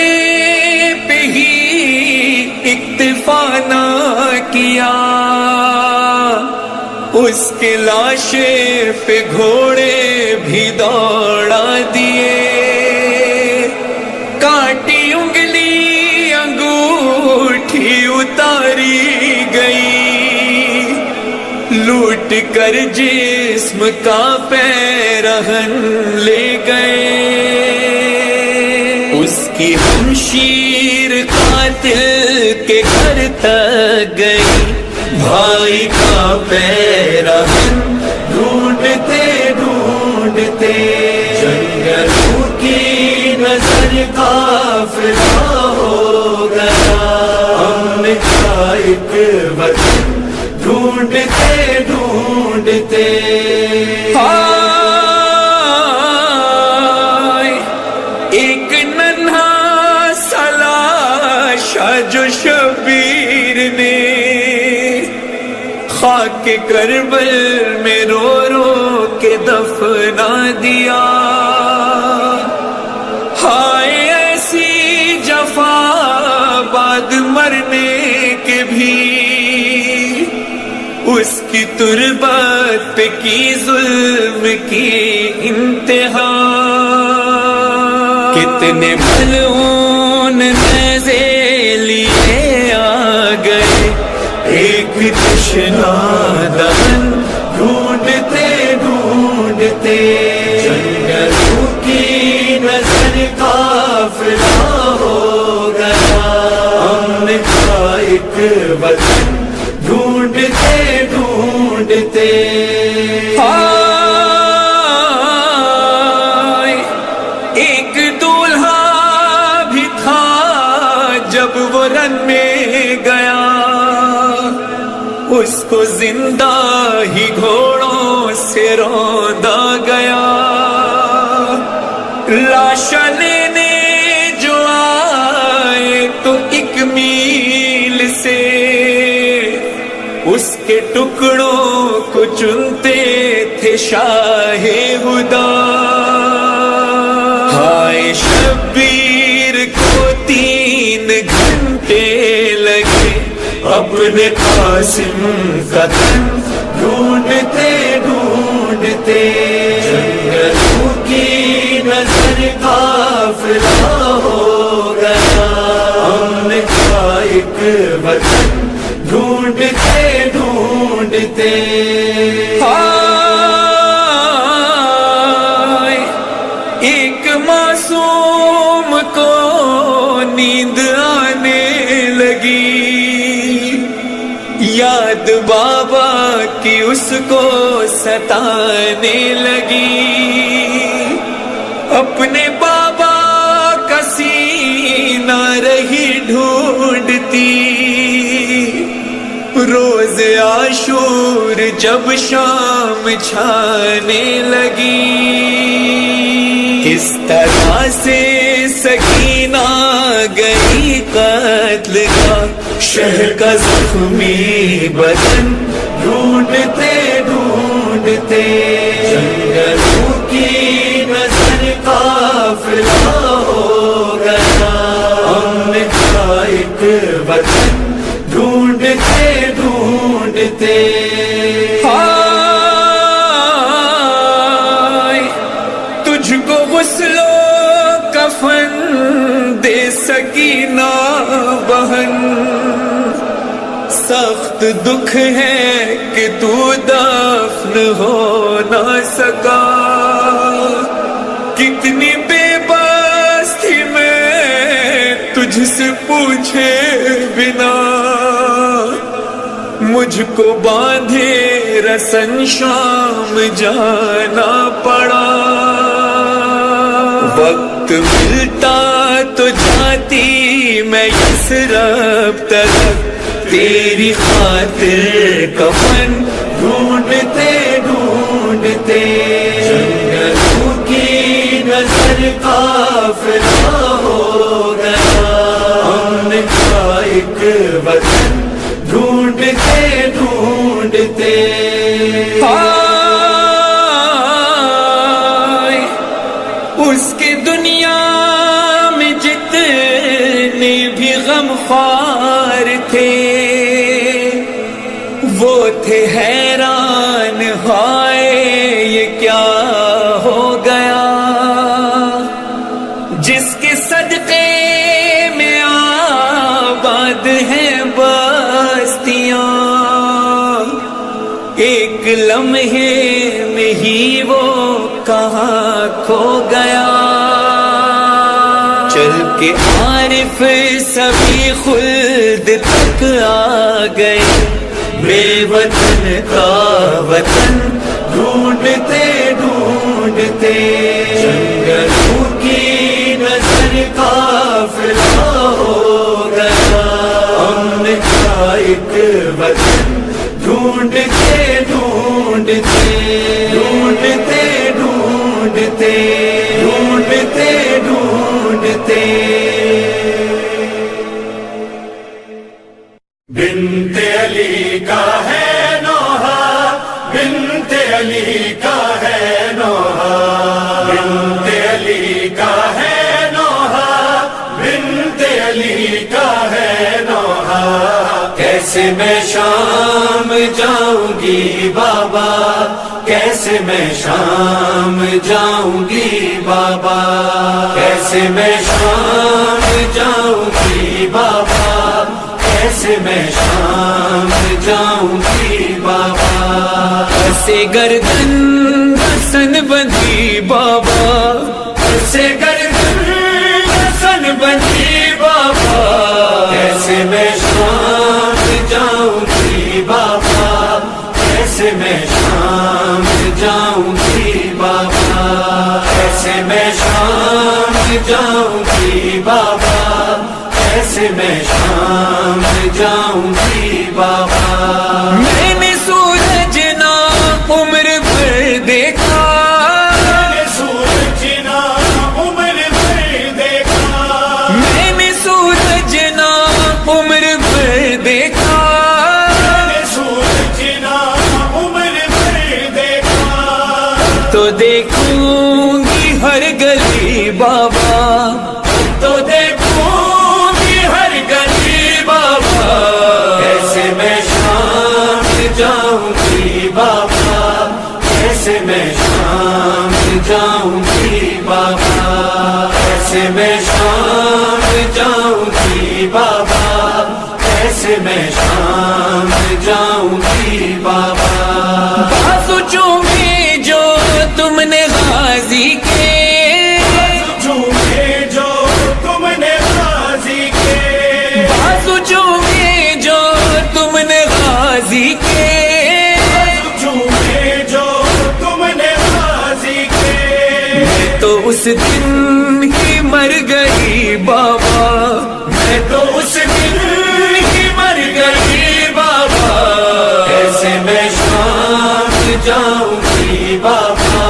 روانہ کیا، اس کے لاشے پہ گھوڑے بھی دوڑا دیے، کاٹی انگلی انگوٹھی اتاری گئی، لوٹ کر جسم کا پیرہن لے گئے، اس کی ہمشیر قاتل کے گھر تک گئی، بھائی کا پیرہن ڈھونڈتے ڈھونڈتے، جنگلوں کی نظر قافلہ ہو گیا، ہم کا ایک وطن ڈھونڈتے ڈھونڈتے، ایک ننھا سا لاشا جو شبیر نے خاک کربل میں رو رو کے دفنا دیا، ہائے ایسی جفا بعد مرنے کے بھی، اس کی تربت پہ کی ظلم کی انتہا، کتنے ملعون نیزے لیے آ گئے، ایک تشنا دہن ڈھونڈتے ڈھونڈتے، جنگلوں کی نظر قافلہ ہو گیا، ہم کا ایک وطن ڈھونڈتے ڈھونڈتے، ایک دولہا بھی تھا جب وہ رن میں گیا، اس کو زندہ ہی گھوڑوں سے روندا گیا، لاشا لینے جو آئے تو 1 میل سے اس کے ٹکڑوں کو چنتے تھے شاہ ہدا، ہائے شبیر کو 3 گھنٹے لگے اپنے قاسم کا تن ڈھونڈتے ڈھونڈتے، جنگلوں کی نظر قافلہ ہو گیا، ہم کا ایک وطن ڈھونڈتے ڈھونڈتے، ایک معصوم کو نیند آنے لگی، یاد بابا کی اس کو ستانے لگی، اپنے بابا کا سینہ رہی ڈھونڈتی، روز عاشور جب شام چھانے لگی، کس طرح سے سکینہ گئی قتل کا، شہر کا زخمی بدن ڈھونڈتے ڈھونڈتے، جنگلوں کی نظر قافلہ ہو گیا، ہم کا ایک وطن ڈھونڈتے ڈھونڈتے، تجھ کو غسل و کفن دے سکینہ بہن، سخت دکھ ہے کہ تو دفن ہو نہ سکا، کتنی بے بس تھی میں تجھ سے پوچھے بنا، مجھ کو باندھے رسن شام جانا پڑا، وقت ملتا تو جاتی میں یثرب تک، تیری خاطر کفن ڈھونڈتے ڈھونڈتے، جنگلوں کی نظر قافلہ ہو گیا، ہم کا ایک وطن ڈھونڈتے ڈھونڈتے، اس کی دنیا میں جتنے بھی غم خوار تھے، صدقے میں آباد ہیں بستیاں، ایک لمحے میں ہی وہ کہاں کھو گیا۔ چل کے عارف سبھی خلد تک آ گئے، بے وطن کا وطن ڈھونڈتے ڈھونڈتے، جنگلوں کی نظر قافلہ ہو گیا، امن کا ایک وطن ڈھونڈتے ڈھونڈتے ڈھونڈتے ڈھونڈتے ڈھونڈتے ڈھونڈتے۔ بنت علی کا ہے نوحہ، بنت علی کا ہے نوحہ، بنت علی کا ہے نوحہ، بنت علی کا ہے نوحہ۔ کیسے میں شام جاؤں گی بابا، کیسے میں شام جاؤں گی بابا، کیسے میں شام جاؤں گی بابا، کیسے میں شام جاؤں گی بابا۔ ایسے گردن حسن بندھی بابا، ایسے گردن حسن بندھی بابا، کیسے میں شام جاؤں گی بابا، کیسے میں شام جاؤں گی بابا، کیسے میں شام جاؤں گی بابا، کیسے میں شام جاؤں گی بابا۔ میں نے سورج نا عمر بھر دیکھا، میں نے سورج نا عمر بھر دیکھا، میں نے سورج نا عمر بھر دیکھا، میں نے سورج نا عمر بھر دیکھا، تو دیکھوں گی ہر گلی بابا، تو دیکھوں گی ہر گلی بابا، کیسے میں شام جاؤں گی بابا، کیسے میں شام جاؤں گی بابا، کیسے میں شام جاؤں گی بابا، کیسے میں شام جاؤں گی بابا۔ بازو چومے جو تم نے غازی کے، چومے جو تم نے غازی کے، بازو چومے جو تم نے غازی کے، چومے جو تم نے غازی کے، میں تو اس دن ہی مر گئی بابا، میں تو اس دن ہی مر گئی بابا۔ کیسے میں شام جاؤں گی بابا،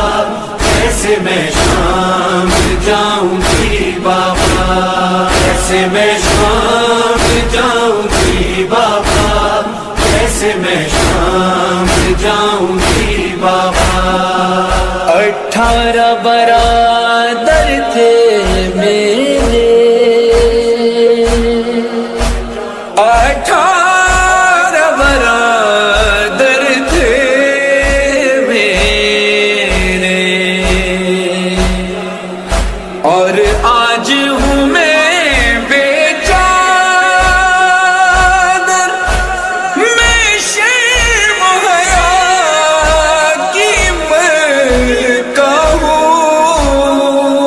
کیسے میں شام جاؤں گی بابا، کیسے میں شام جاؤں گی بابا، کیسے میں شام جاؤں گی بابا۔ 18 برادر تھے میرے، 18 برادر تھے میرے، اور آج ہوں میں بے چادر، میں شرم و حیا کی ملکہ ہوں،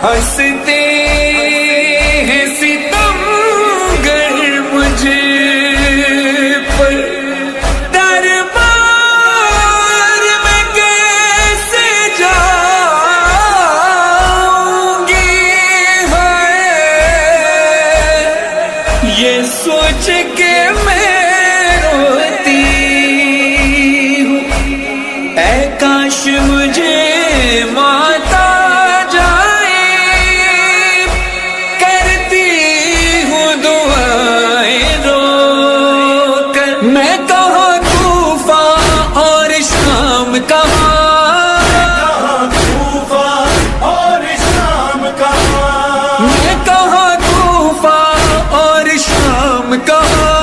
ہنستے ہیں ستمگر مجھ پر، دربار میں کیسے جاؤں گی، ہے یہ سوچ کے میں روتی ہوں، اے کاش مجھے ماتا جائے، کرتی ہوں دعائیں رو کر، میں کہاں طوفان اور شام کہاں، کہاں طوفان اور شام کہاں، میں کہاں طوفان اور شام کہاں،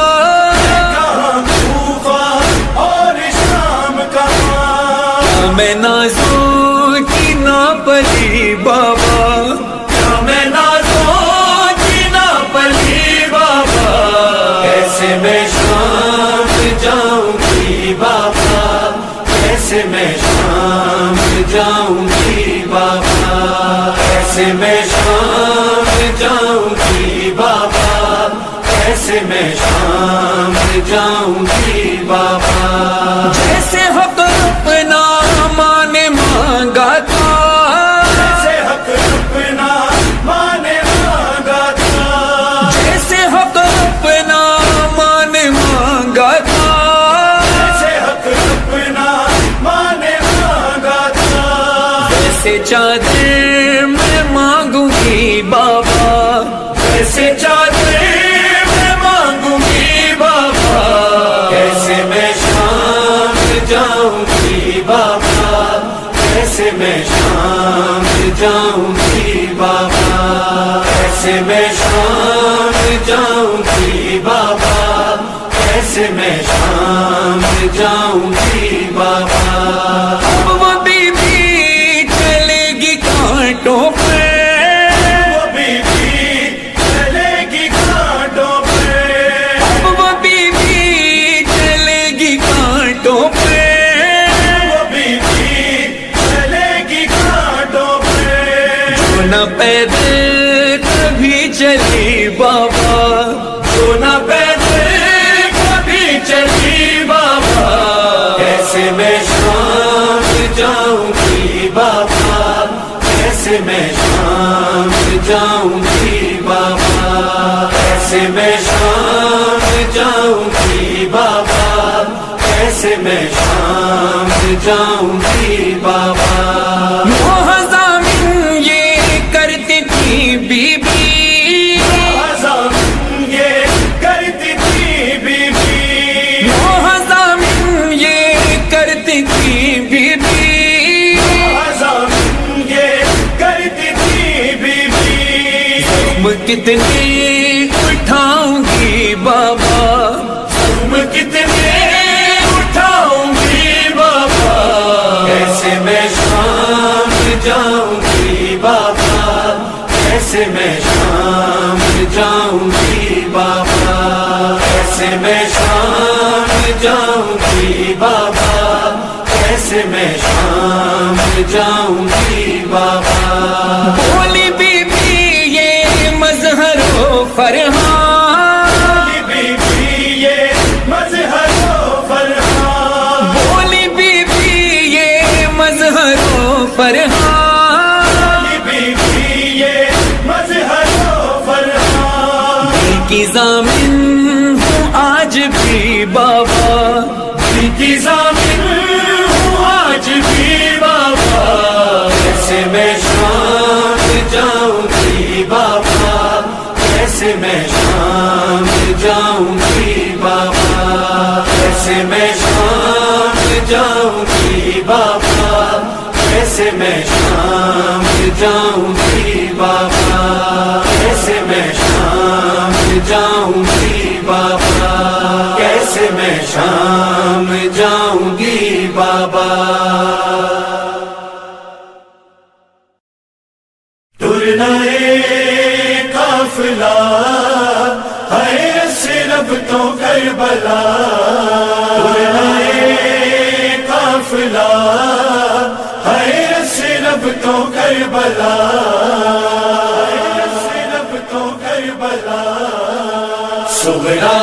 کہاں طوفان اور شام کہاں۔ میں نازوں کی نہ پلی بابا، شام جاؤں گی بابا کیسے میں شام جاؤں گی بابا جیسے حق اپنا مان مانگا تھا جیسے حق اپنا مان مانگا تھا جیسے حق اپنا مان مانگا تھا جیسے حق اپنا مان مانگا تھا ویسے چادر میں مانگوں گی بابا کیسے چادر میں مانگوں گی بابا کیسے میں شام جاؤں گی بابا کیسے میں شام جاؤں گی بابا کیسے میں شام جاؤں گی بابا کیسے میں شام جاؤں گی بابا اب وہ بی بی چلے گی کانٹوں پہ وہ بی بی چلے گی کانٹوں پہ اب وہ بی بی چلے گی کانٹوں پہ وہ بی بی چلے گی کانٹوں پہ جو نہ پیدل کبھی چلی بابا جو نہ پیدل کبھی چلی بابا کیسے میں شام جاؤں گی بابا کیسے میں شام جاؤں گی بابا کیسے میں شام جاؤں گی بابا کیسے میں شام جاؤں گی بابا وہ زمین یہ کرتی تھی بی بی آزام یہ کرتی تھی بی بی وہ زمین یہ کرتی تھی بی بی آزام یہ کرتی تھی بی بی تم کتنی اٹھاؤں گی بابا تم کتنے اٹھاؤں گی بابا کیسے میں شام جاؤں گی بابا کیسے میں شام جاؤں گی بابا کیسے میں شام جاؤں گی بابا کیسے میں شام جاؤں گی بابا بولی بی بی یہ مظہر و فرحان بی بی یہ مظہر و فرحان بولی بی بی یہ مظہر و فرحان بی بی یہ مظہر و فرحان دل کی ضامن ہوں آج بھی بابا دل کی ضامن ہوں آج بھی بابا کیسے میں شام جاؤں گی بابا کیسے میں شام جاؤں گی بابا کیسے میں شام جاؤں گی بابا کیسے میں شام جاؤں گی بابا کیسے میں شام جاؤں گی بابا کیسے میں شام جاؤں گی بابا ترنائے قافلہ ہے صرف تو کربلا ترنائے قافلہ ہے صرف تو کربلا صرف تو کربلا صغرا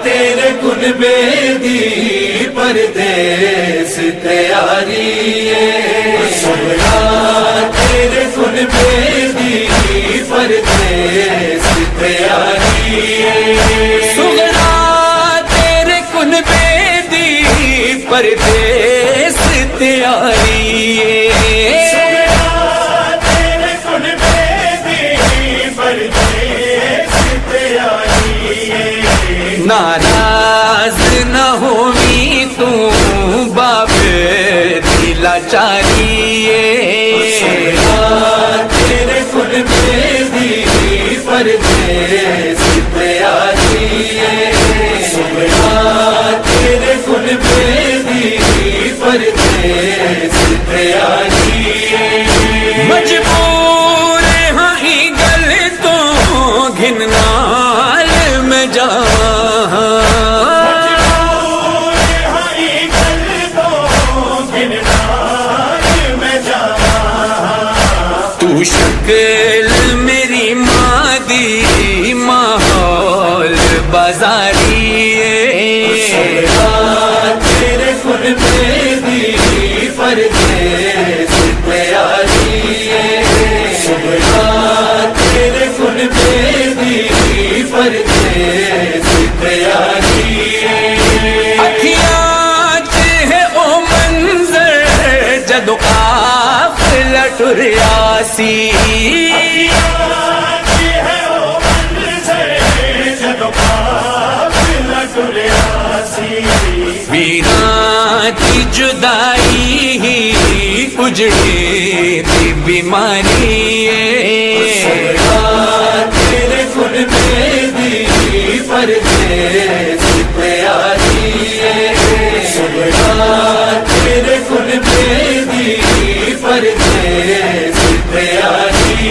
تیرے کنبے دی پردیس تیاری ہے صغرا تیرے کنبے دی پردیس تیاری ہے سغرا تیرے کنبے دی پردیس تیاری صغرا تیرے کنبے دی پردیس تیاری ہے ناراض نہ ہوئی تو باب دلا چاریے تیرے کنبے دی پردیس تیاری ہے تیرے کنبے دی پردیس تیاری ہے مجبور ہاں گل تو گھننال میں جا تو شکل بازاری تیرے کن میں دی پردیس تیاری تیرے کن میں دی پردیس تیاری اکھیاں ہے او منظر جدو قافلہ ٹریاسی ویران کی جدائی ہی اجڑی تھی بیماری تیرے کن میں دی پردیس تیاری تیرے کن میں دی پردیس تیاری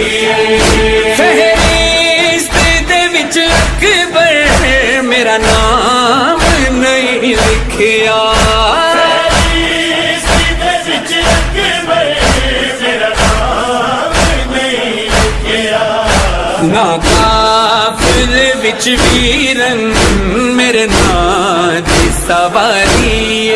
فہرست دے وچ اکبر میرا نام نہیں لکھیا نا قافل وچ ویرن میرے نام دی سواری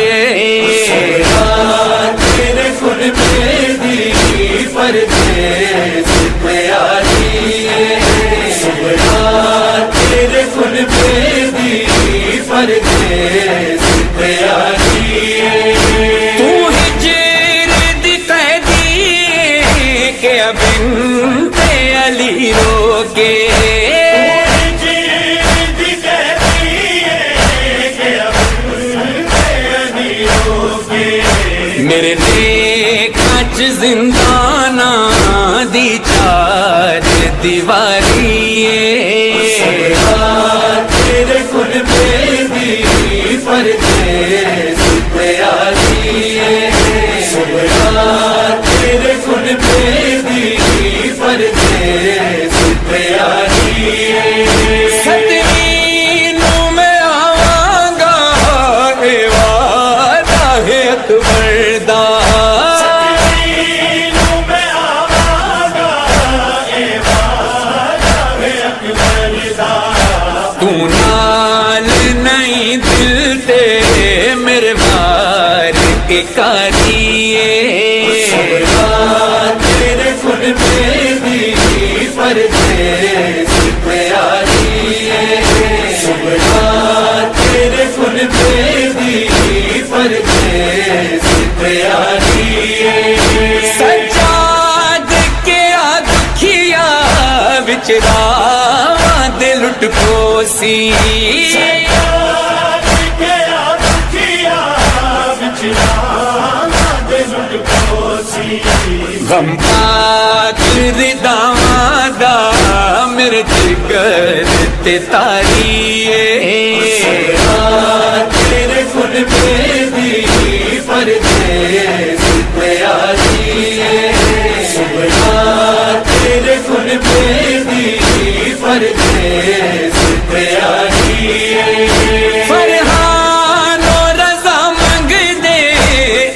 تیرے کن میں دی پردیس تیاری تیرے کن میں دی پردیس تیاری تو ہجر دی قیدی کہ اب انت علی روکے میرے دیکھا چ زندانہ دی چار دیواری تیرے کن میں دی پردیس تیاری تیرے کن میں دی پردیس تیاری سترینوں میں آواں گا اے وعدہ ہے اکبر دا تو نال نہیں دل تے میرے بار کے کاری تیرے کن میں دی پردیس تیاری تیرے کن میں دی پردیس تیاری سجاد کے آدکھیا وچ راواں دے لٹ پوسی غم پاک رداواں دا میرے جگر تے تاری تیرے کن میں دی پردیس تیاری تیرے کن میں دی پردیس تیاری فرحان و رضا منگ دے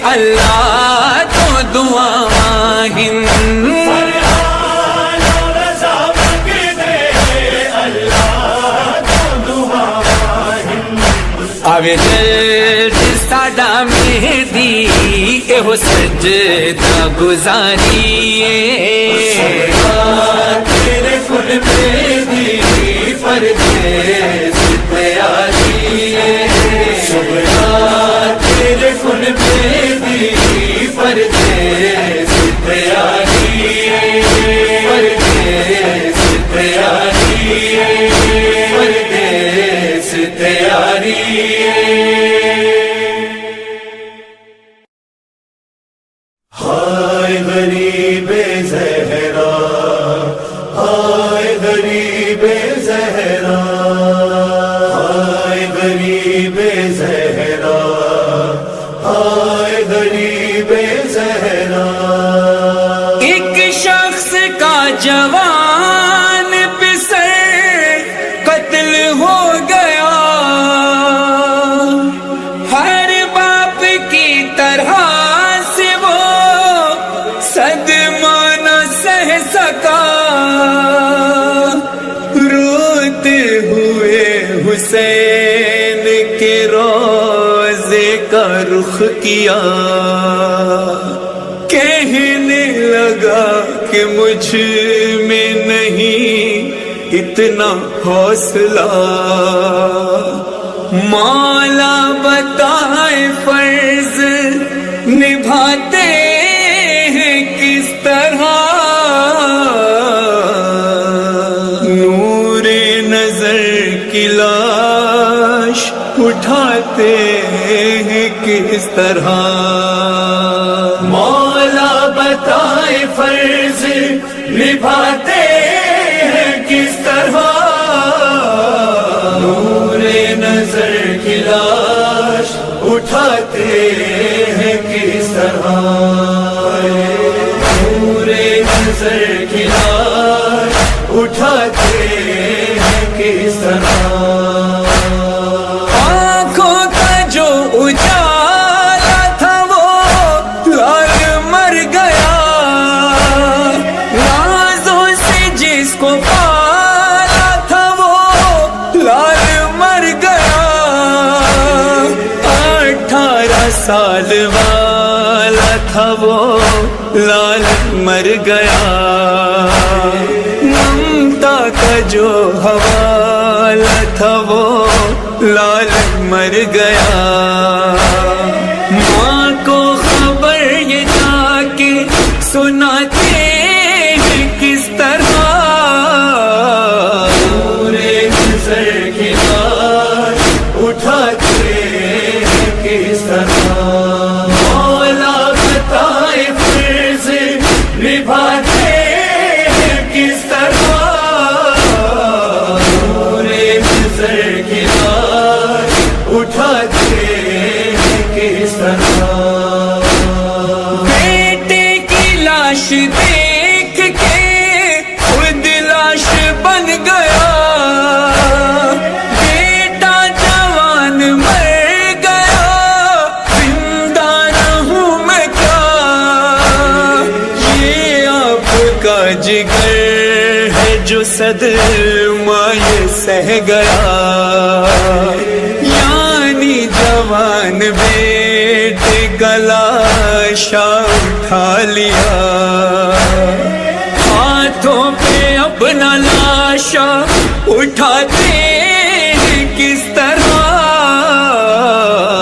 اللہ تو دعا ہند آوے جلد ساڈا مہدی ایہو سجدہ گزاری تیرے کن میں دی پردیس تیاری تیرے کن میں دی پردیس تیاری پردیس تیاری پردیس تیاری ہائے غریب زہرا ہائے غریب زہرا ہائے غریب زہرا ہائے غریب زہرا ایک شخص کا جوان پسر قتل ہو گیا ہر باپ کی طرح سے وہ صدمہ نہ سہ سکا روتے ہوئے حسین کے روضے کا رخ کیا، کہنے لگا کہ مجھ میں نہیں اتنا حوصلہ، مولا بتائے فرض نبھاتے ہیں کس طرح، نور نظر کی لاش اٹھاتے ہیں کس طرح، مولا بتائے فرض نبھاتے ہیں کس طرح، نور نظر کی لاش اٹھاتے ہیں کس طرح، نور نظر کی لاش اٹھاتے ہیں کس طرح، آنکھوں کا جو اجالا تھا وہ لال مر گیا، نازوں سے جس کو پالا تھا وہ لال مر گیا، 18 سال والا تھا وہ لال مر گیا، ممتا کا جو حوالہ تھا وہ لال مر گیا، ماں کو خبر یہ جا کے سناتے ہیں کس طرح، نور نظر کی لاش اٹھاتے ہیں کس طرح، مولا بتائے فرض نبھاتے ہیں کس طرح، نور نظر کی لاش اٹھاتے ہیں کس طرح، بیٹے کی لاش دیکھ کے خود لاش بن گیا، بیٹا جوان مر گیا، زندہ رہوں میں کیا، یہ آپ کا جگر ہے جو صدمہ یہ سہ گیا، یعنی جوان بیٹے کا لاشا اٹھا لیا، ہاتھوں پہ اپنا لاشا اٹھاتے ہیں کس طرح،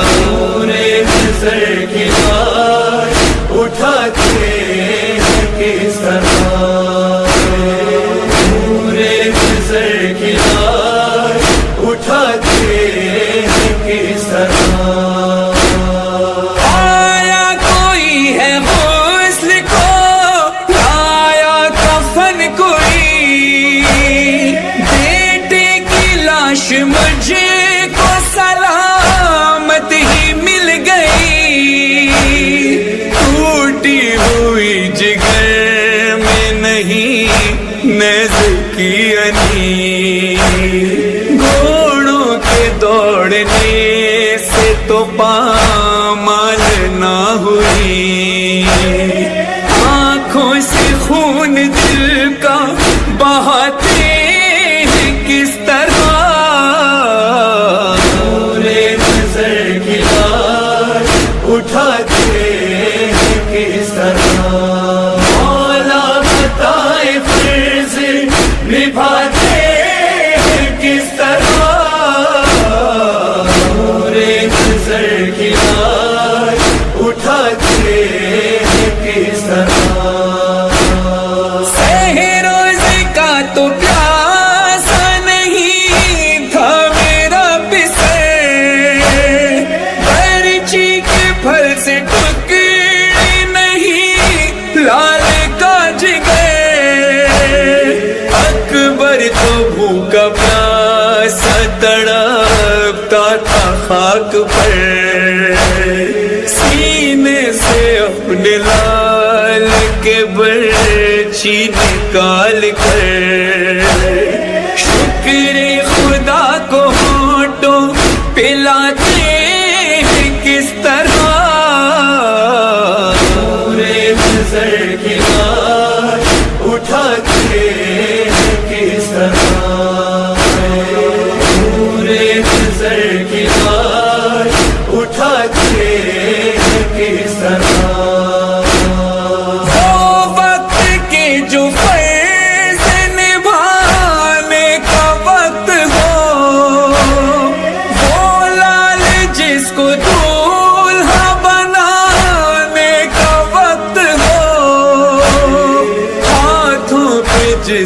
نور نظر کی لاش اٹھاتے ہیں کس طرح، نور نظر کی لاش اٹھاتے ہیں کس طرح، آیا کوئی ہے غسل کو لایا کفن کوئی، بیٹے کی لاش مجھے کو سلامت ہی مل گئی، ٹوٹی ہوئی جگر میں نہیں نیز کی انی، گھوڑوں کے دوڑنے سے تو پامال نہ ہوئی، آنکھوں سے خون دل کا بہاتے ہیں کس طرح، نور نظر کی لاش اٹھاتے ہیں کس طرح، مولا بتائے فرض نبھاتے ہیں کس طرح، نور نظر کی لاش اٹھاتے ہیں کس طرح، روز کا تو پیاسا نہیں تھا میرا پسر، برچی کے پھل سے ٹکڑی نہیں لال کا جگر، اکبر تو بھوکا پیاسا تڑپتا تھا خاک پر، سینے سے اپنے لال کے برچی نکال کر، شکر خدا کو ہونٹوں پلاتے ہیں کس طرح، نور نظر کی لاش اٹھاتے ہیں کس طرح، نور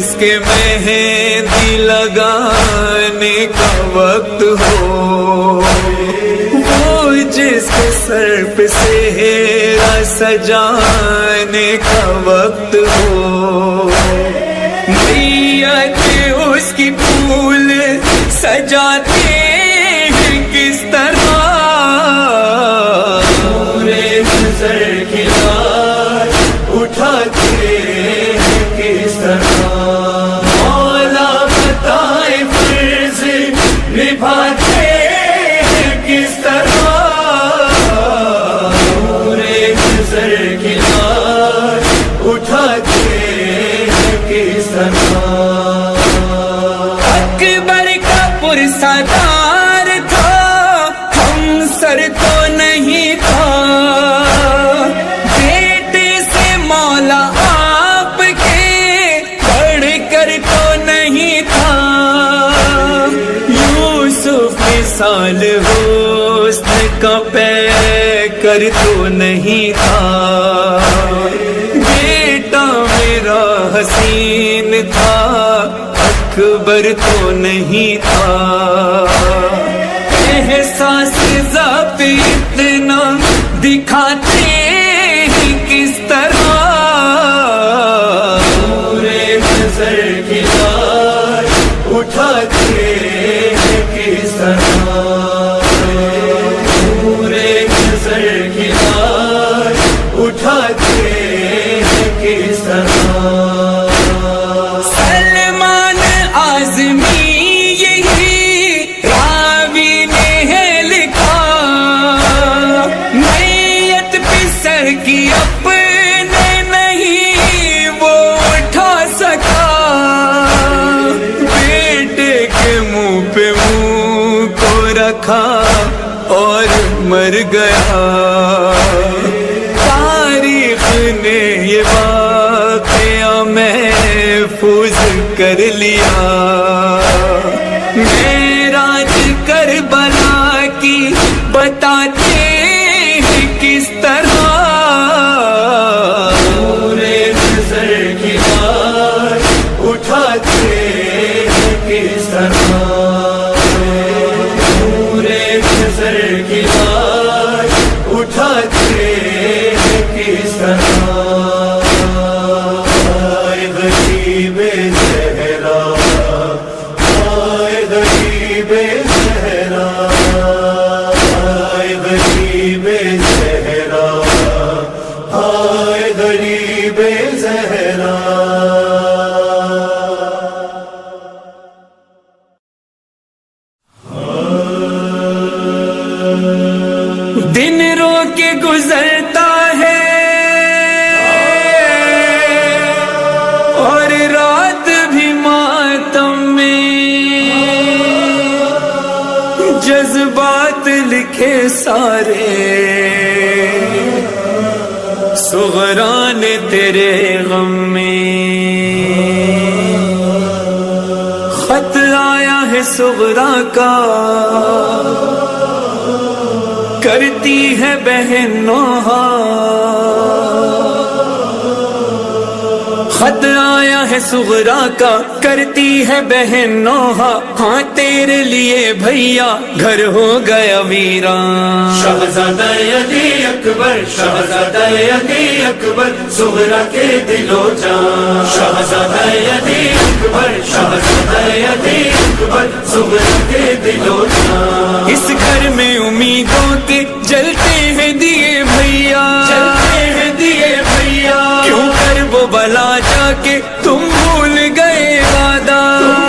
جس کے مہندی لگانے کا وقت ہو، وہ جس کے سر پہ سہرا سجانے کا وقت ہو، نیت اس کی پھول سجاتے ہیں کس طرح، پورے نظر کی لاش اٹھاتے ہیں کس طرح، مولا بتائے فرض نبھاتے ہیں کس طرح، پورے نظر کی لاش اٹھاتے ہیں کس طرح۔ اکبر کا پرسادار تھا، ہم سر تو نہیں تھا، بیٹے سے مولا آپ کے بڑھ کر تو نہیں تھا، یوسف مثال حسن کا پیکر تو نہیں تھا، بیٹا میرا حسین تھا، اکبر تو نہیں تھا، احساس ضبط اتنا دکھاتے ہیں کس طرح، پورے نظر کی لاش اٹھاتے ہیں کس طرح، پورے نظر کی لاش اٹھاتے ہیں کس طرح۔ سلمان اعظمی یہی راوی نے ہے لکھا، میت پہ سر کی اپنے نہیں وہ اٹھا سکا، بیٹے کے منہ پہ منہ کو رکھا اور مر گیا، تاریخ نے یہ واقعہ محفوظ کر لیا، معراج کربلا کی بتاتے ہیں کس طرح، پورے نظر کی لاش اٹھاتے ہیں کس طرح، پورے نظر کی لاش اٹھاتے ہیں کس طرح۔ آئے غریب زہرا، آئے غریب زہرا، آئے غریب زہرا، آئے غریب زہرا۔ دن رو کے گزرتا ہے اور رات بھی ماتم میں، جذبات لکھے سارے صغرا نے تیرے غم میں، خط آیا ہے صغرا کا کرتی ہے بہن نوحہ، خط آیا ہے صغرا کا کرتی ہے بہن نوحہ، ہاں تیرے لیے بھیا گھر ہو گیا ویران، شہزادہ علی اکبر، شہزادہ علی اکبر، صغرا کے دل و جان، شہزادہ علی اکبر، شہزادہ علی اکبر، صغرا کے دل و جان، اس گھر میں امیدوں کے جلتے ہیں دیے بھیا، چلتے ہیں دیے بھیا، کیوں کر وہ بلا جا کے تم بھول گئے وعدہ،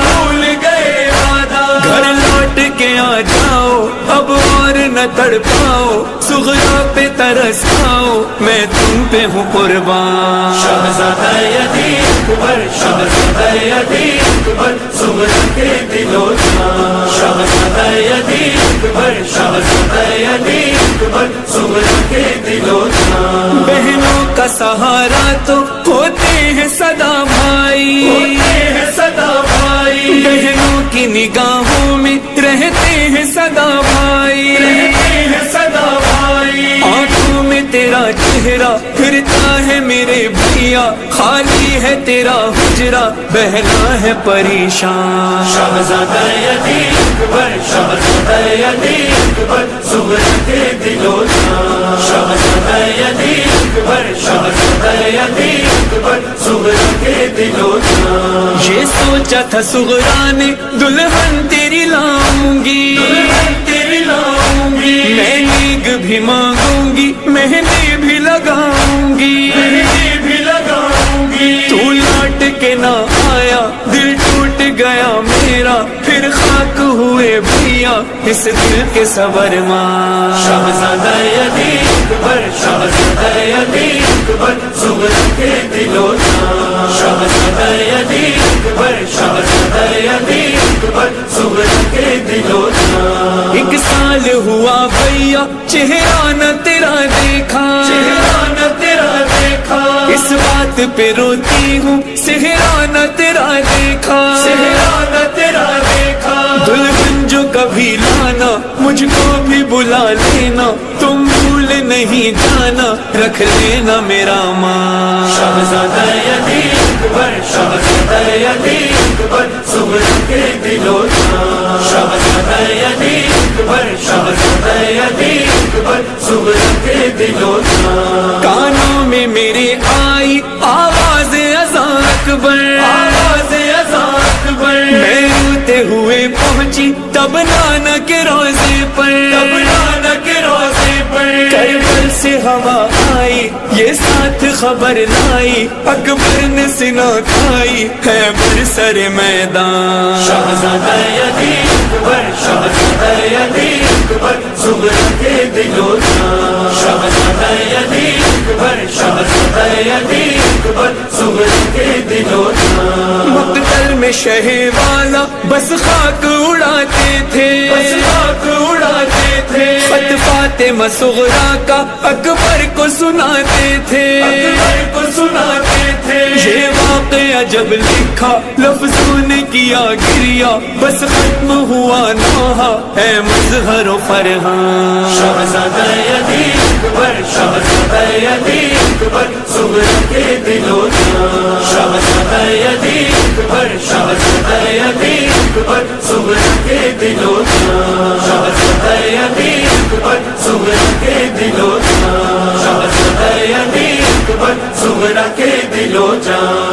بھول گئے وعدہ، گھر لوٹ کے آ جاؤ اب اور نہ تڑ پاؤ، صغرا پہ ترس کھاؤ میں تم پہ ہوں قربان، شہزادہ علی اکبر، شہزادہ علی اکبر، صغرا کے دل و جان، شہزادہ علی اکبر، شہزادہ علی اکبر، صغرا کے دل و جان، بہنوں کا سہارا تو ہوتے ہیں سدا بھائی، ہوتے ہیں سدا بھائی، بہنوں کی نگاہوں میں رہتے ہیں سدا بھائی، رہتے ہیں سدا بھائی، آنکھوں میں تیرا چہرہ پھرتا ہے میرے بھیا خالی ہے تیرا حجرا بہنا ہے پریشان شہزادہ علی اکبر شہزادہ علی اکبر زہرا کے دل و جان شہزادہ علی اکبر شہزادہ علی اکبر زہرا کے دل و جان یہ سوچا تھا صغرا نے دلہن تیری لاؤں گی تیری لاؤں گی میں نیک بھی مانگوں گی مہندی بھی لگاؤں گی بھی لگاؤں گی تو لوٹ کے نہ آیا دل ٹوٹ گیا میرا پھر خاک ہوئے بھیا اس دل کے صبر ماں شہزادہ علی اکبر شہزادہ علی اکبر زہرا کے دل و جان شہزادہ علی اکبر شہزادہ علی اکبر زہرا کے دل و جان ایک سال ہوا بھیا چہرہ نہ تیرا دیکھا چہرہ نہ تیرا دیکھا اس بات پہ روتی ہوں صحرا نہ تیرا دیکھا چہرہ نہ تیرا دیکھا دلہن جو کبھی لانا مجھ کو بھی بلا لینا تم بھول نہیں جانا رکھ لینا میرا ماں شہزادہ علی اکبر شہزادہ علی اکبر زہرا کے دل و جان شہزادہ علی اکبر شہزادہ علی اکبر زہرا کے دل و جان کانوں میں میرے آئی آواز اذان اکبر آواز اذان اکبر میں روتے ہوئے پہنچی تب نانا کے روزے پر نانا کے روزے پر کربل سے ہوا آئی یہ ساتھ خبر لائی اکبر نے سنا کھائی ہے برسر میدان شہزادہ علی اکبر شہزادہ علی اکبر زہرا کے دل و جان شہزادہ علی اکبر شہزادہ علی اکبر زہرا کے دل و جان مقتل میں شہ والا بس خاک اڑاتے تھے بس خاک اڑاتے تھے خط فاطمہ صغرا کا اکبر کو سناتے تھے اکبر کو سناتے تھے یہ واقعہ جب لکھا لفظوں نے کیا گریا بس ختم ہوا نوحہ ہے مظہر و فرحان شہزادہ علی اکبر شہزادہ علی اکبر زہرا کے دل و جان شہزادہ علی اکبر شہزادہ علی اکبر زہرا کے دل و جان شہزادہ علی اکبر زہرا کے دل و جان شہزادہ علی اکبر زہرا کے دل و جان